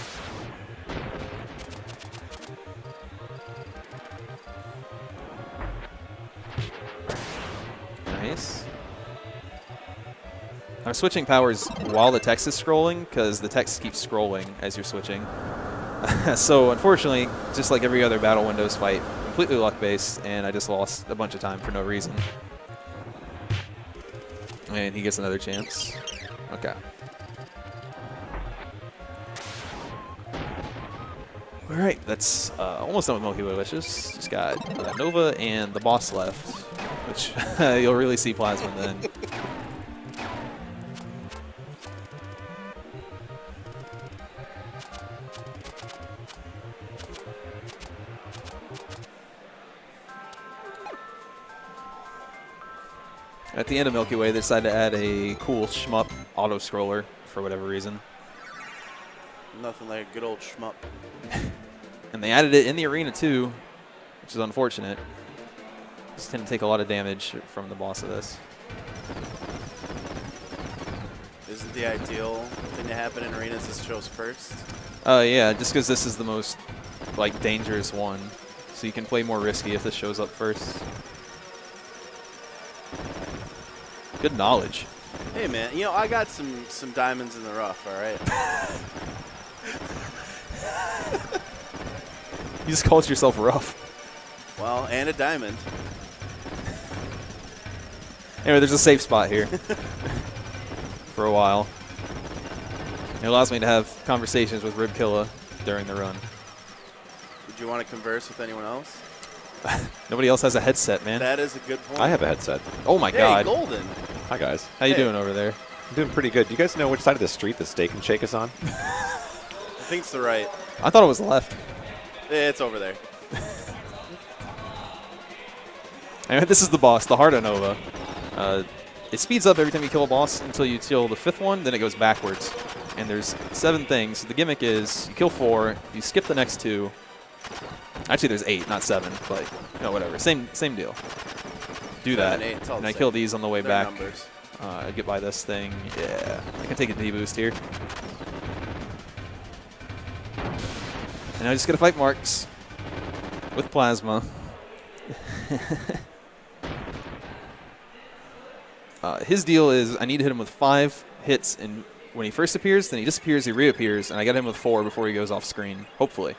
Nice. I'm switching powers while the text is scrolling, because the text keeps scrolling as you're switching. So unfortunately, just like every other Battle Windows fight, completely luck-based, and I just lost a bunch of time for no reason. And he gets another chance. Okay. All right, that's almost done with Milky Way Wishes. Just got Nova and the boss left, which you'll really see Plasma then. At the end of Milky Way, they decided to add a cool shmup auto-scroller for whatever reason. Nothing like a good old shmup. And they added it in the arena too, which is unfortunate. Just tend to take a lot of damage from the boss of this. Isn't the ideal thing to happen in arenas this shows first? Yeah, just because this is the most like dangerous one, so you can play more risky if this shows up first. Good knowledge. Hey man, you know I got some diamonds in the rough. All right. You just called yourself rough. Well, and a diamond. Anyway, there's a safe spot here for a while. It allows me to have conversations with Ribkilla during the run. Would you want to converse with anyone else? Nobody else has a headset, man. That is a good point. I have a headset. Oh my Hey, god. Golden. Hi, guys. How you Hey. doing over there? I'm doing pretty good. Do you guys know which side of the street the Steak and Shake is on? I think it's the right. I thought it was left. It's over there. Anyway, this is the boss, the Heart of Nova. It speeds up every time you kill a boss until you kill the 5th one, then it goes backwards. And there's 7 things. The gimmick is you kill 4, you skip the next 2. Actually, there's 8, not 7, but you know, whatever. Same deal. Do 7, that, 8, it's all and the I same. kill these on the way They're back. numbers. I get by this thing. Yeah, I can take a D-boost here. And I just gotta fight Marks with Plasma. His deal is I need to hit him with 5 hits, and when he first appears, then he disappears, he reappears, and I got him with 4 before he goes off screen, hopefully.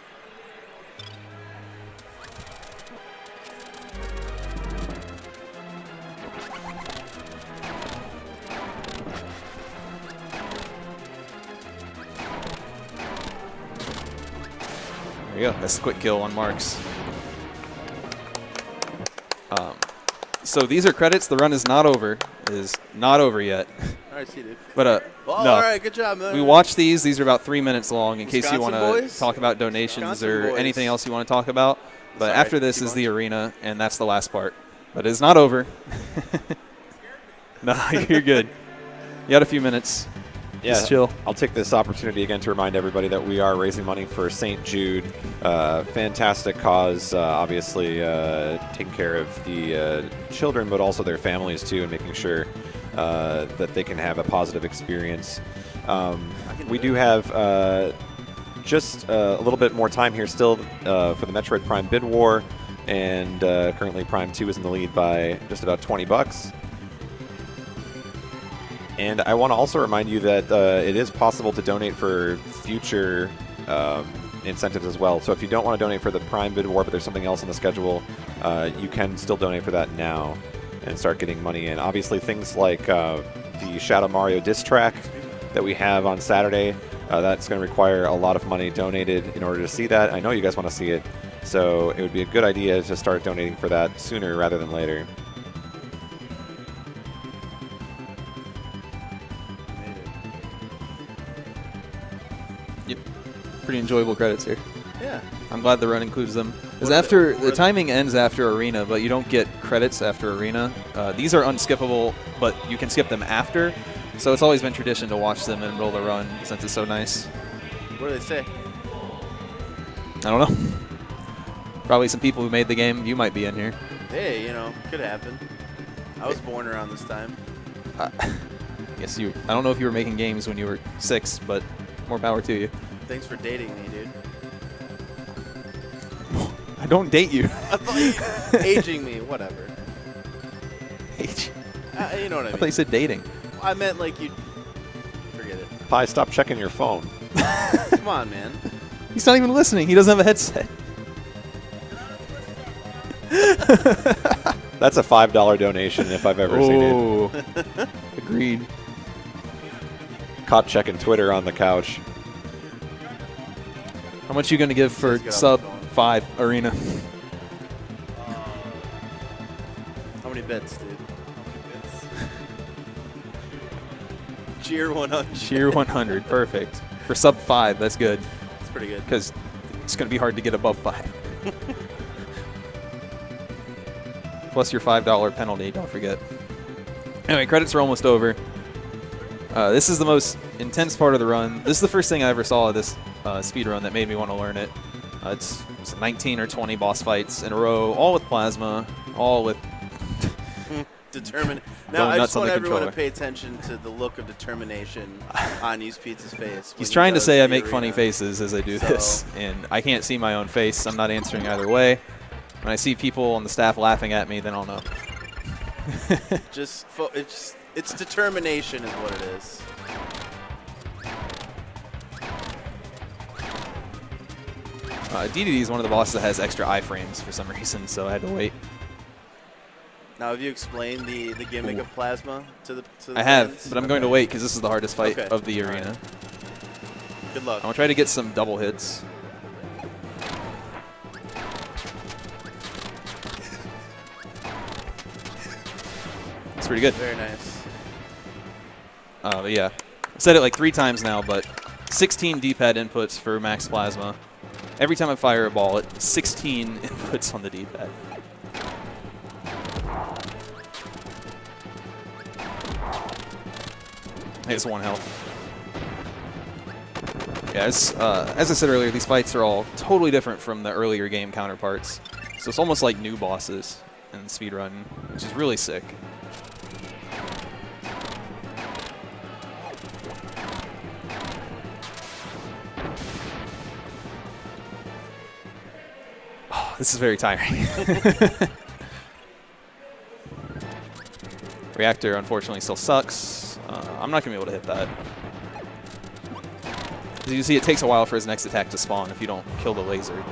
There you go. That's a quick kill on Marks. So these are credits. The run is not over. It is not over yet. All right, see, dude. But Well, no. all right, good job, man. We watched these. These are about 3 minutes long in case you want Wisconsin to boys? talk about donations Wisconsin or boys. anything else you want to talk about. But Sorry, after this keep is on. the arena, and that's the last part. But it's not over. No, you're good. You got a few minutes. Just chill. I'll take this opportunity again to remind everybody that we are raising money for St. Jude. Fantastic cause, obviously taking care of the children, but also their families too, and making sure that they can have a positive experience. We do have just a little bit more time here still for the Metroid Prime bid war, and currently Prime 2 is in the lead by just about $20. And I want to also remind you that it is possible to donate for future incentives as well. So if you don't want to donate for the Prime Bid War, but there's something else on the schedule, you can still donate for that now and start getting money in. Obviously, things like the Shadow Mario diss track that we have on Saturday, that's going to require a lot of money donated in order to see that. I know you guys want to see it, so it would be a good idea to start donating for that sooner rather than later. Yep. Pretty enjoyable credits here. Yeah. I'm glad the run includes them. Because after the timing ends after Arena, but you don't get credits after Arena. These are unskippable, but you can skip them after. So it's always been tradition to watch them in the middle of the run since it's so nice. What do they say? I don't know. Probably some people who made the game. You might be in here. Hey, you know, could happen. I was born around this time. Yes, you. I don't know if you were making games when you were 6, but more power to you. Thanks for dating me, dude. I don't date you. I thought you aging me, whatever. Age. You know what I I mean. thought you said dating. I meant like you. Forget it. Pi, stop checking your phone. Come on, man. He's not even listening. He doesn't have a headset. That's a $5 donation if I've ever seen it. Oh. Agreed. Caught checking Twitter on the couch. How much you going to give for Let's get off sub the phone. 5 Arena? How many bits, dude? Cheer 100. Cheer 100. Perfect. For sub 5, that's good. That's pretty good. Because it's going to be hard to get above 5. Plus your $5 penalty, don't forget. Anyway, credits are almost over. This is the most intense part of the run. This is the first thing I ever saw of this speed run that made me want to learn it. It's 19 or 20 boss fights in a row, all with plasma, all with... Determined. Going Now, I nuts just on want the everyone to controller. pay attention to the look of determination on usedpizza's face. He's when he trying to does say I the make funny arena. faces as I do So- this, and I can't see my own face. I'm not answering either way. When I see people on the staff laughing at me, then I'll know. It's determination is what it is. DDD is one of the bosses that has extra iframes for some reason, so I had to wait. Now, have you explained the gimmick of plasma to the I have, fans? but I'm going to wait because this is the hardest fight Okay. of the All arena. right. Good luck. I'm going to try to get some double hits. It's pretty good. Very nice. But yeah, I've said it like 3 times now, but 16 D-pad inputs for max plasma. Every time I fire a ball, it's 16 inputs on the D-pad. It's 1 health. Yeah, as I said earlier, these fights are all totally different from the earlier game counterparts. So it's almost like new bosses in speedrun, which is really sick. Oh, this is very tiring. Reactor, unfortunately, still sucks. I'm not going to be able to hit that. As you see, it takes a while for his next attack to spawn if you don't kill the laser.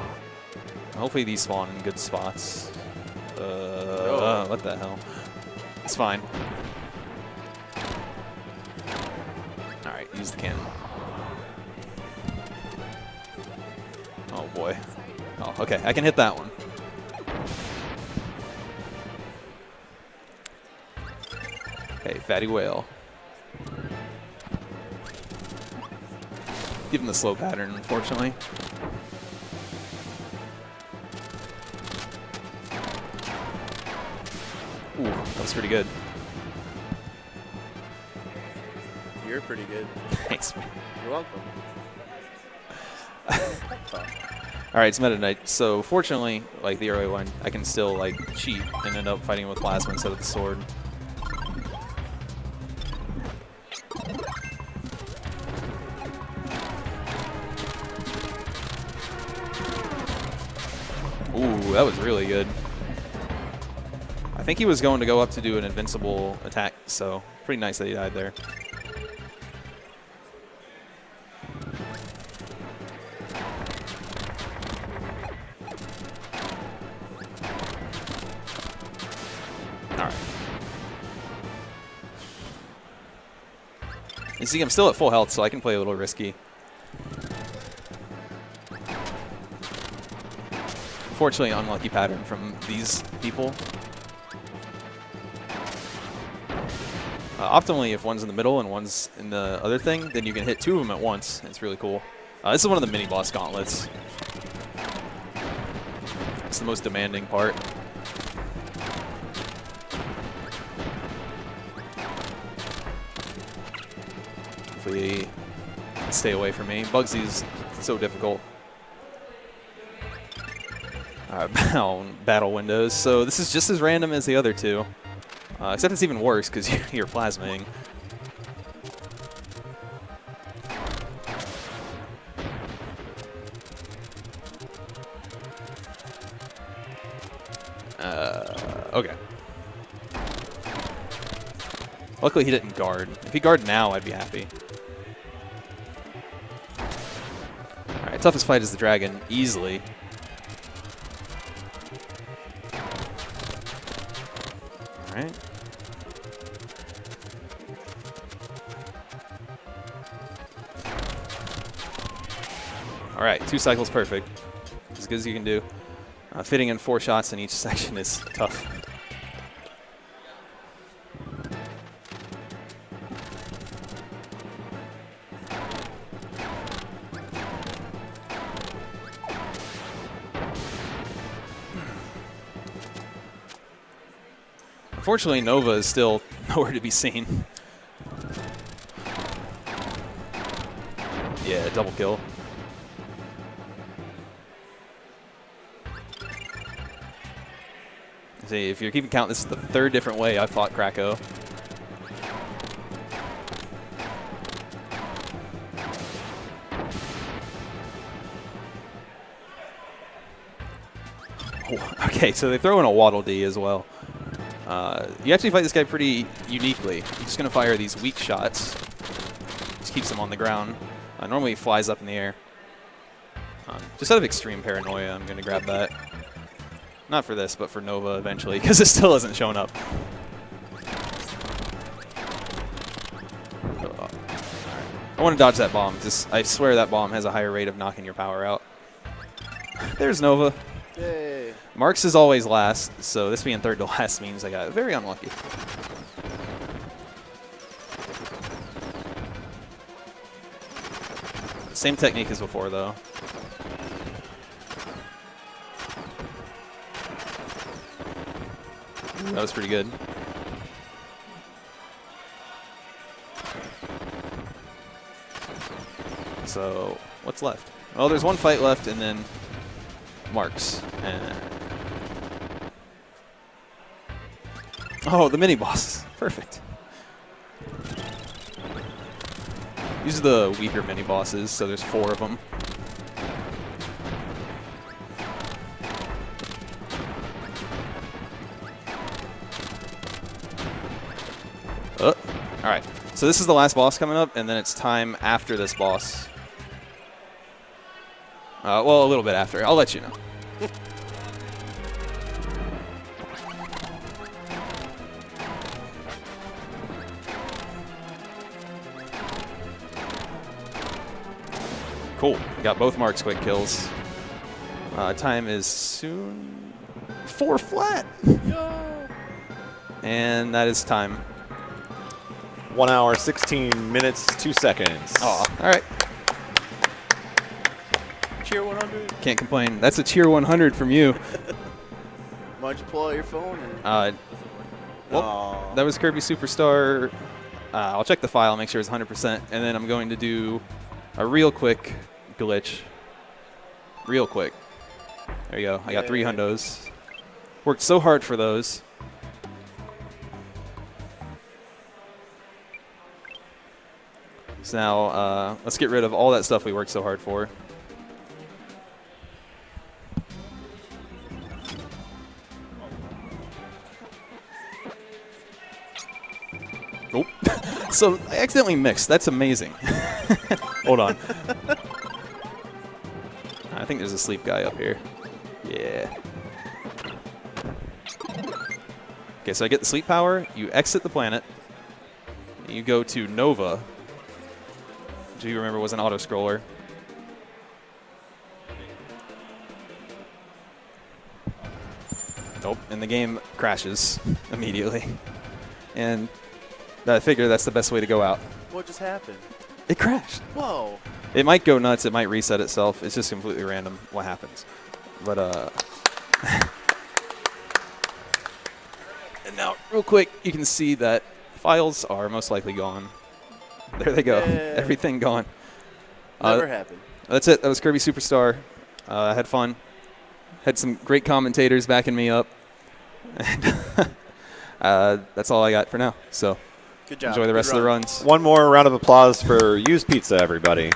Hopefully these spawn in good spots. What the hell? It's fine. Alright, use the cannon. Oh boy. Oh, okay, I can hit that one. Okay, fatty whale. Give him the slow pattern, unfortunately. Ooh, that was pretty good. You're pretty good. Thanks, man. You're welcome. All right, it's Meta Knight. So fortunately, like the earlier one, I can still like cheat and end up fighting with plasma instead of the sword. Ooh, that was really good. I I think he was going to go up to do an invincible attack, so pretty nice that he died there. All right. You see, I'm still at full health, so I can play a little risky. Unfortunately, unlucky pattern from these people. Optimally, if one's in the middle and one's in the other thing, then you can hit 2 of them at once. It's really cool. This is one of the mini-boss gauntlets. It's the most demanding part. Hopefully, stay away from me. Bugsy's so difficult. Battle windows. So this is just as random as the other two. Except it's even worse because you're plasmaing. Okay. Luckily he didn't guard. If he guarded now, I'd be happy. Alright, toughest fight is the dragon, easily. Alright. Alright, 2 cycles perfect. As good as you can do. Fitting in 4 shots in each section is tough. Unfortunately, Nova is still nowhere to be seen. Yeah, double kill. See, if you're keeping count, this is the 3rd different way I fought Krakow. Oh, okay, so they throw in a Waddle Dee as well. You actually fight this guy pretty uniquely. You're just going to fire these weak shots. Just keeps him on the ground. Normally he flies up in the air. Just out of extreme paranoia, I'm going to grab that. Not for this, but for Nova eventually, because it still hasn't shown up. Right. I want to dodge that bomb. I swear that bomb has a higher rate of knocking your power out. There's Nova. Yay. Marks is always last, so this being 3rd to last means I got very unlucky. Same technique as before, though. That was pretty good. So, what's left? Well, there's 1 fight left, and then Marks. Oh, the mini-boss. Perfect. These are the weaker mini-bosses, so there's 4 of them. Alright, so this is the last boss coming up, and then it's time after this boss. Well, a little bit after. I'll let you know. Cool. Got both Marks quick kills. Time is soon 4 flat. And that is time. 1 hour, 16 minutes, 2 seconds. Oh, all right. Cheer 100. Can't complain. That's a tier 100 from you. Why don't you pull out your phone? And Well, that was Kirby Super Star. I'll check the file, make sure it's 100%, and then I'm going to do a real quick glitch. Real quick. There you go. I got 3 hundos. Worked so hard for those. So now, let's get rid of all that stuff we worked so hard for. Oh, so I accidentally mixed. That's amazing. Hold on. I think there's a sleep guy up here. Yeah. Okay, so I get the sleep power. You exit the planet. You go to Nova. Do you remember was an auto scroller? Nope, and the game crashes immediately. And I figure that's the best way to go out. What just happened? It crashed. Whoa. It might go nuts. It might reset itself. It's just completely random what happens. But, and now, real quick, you can see that files are most likely gone. There they go. Yeah. Everything gone. Never happened. That's it. That was Kirby Super Star. I had fun. Had some great commentators backing me up. And that's all I got for now. So Good job. enjoy the Good rest of the run. runs. One more round of applause for Used Pizza, everybody.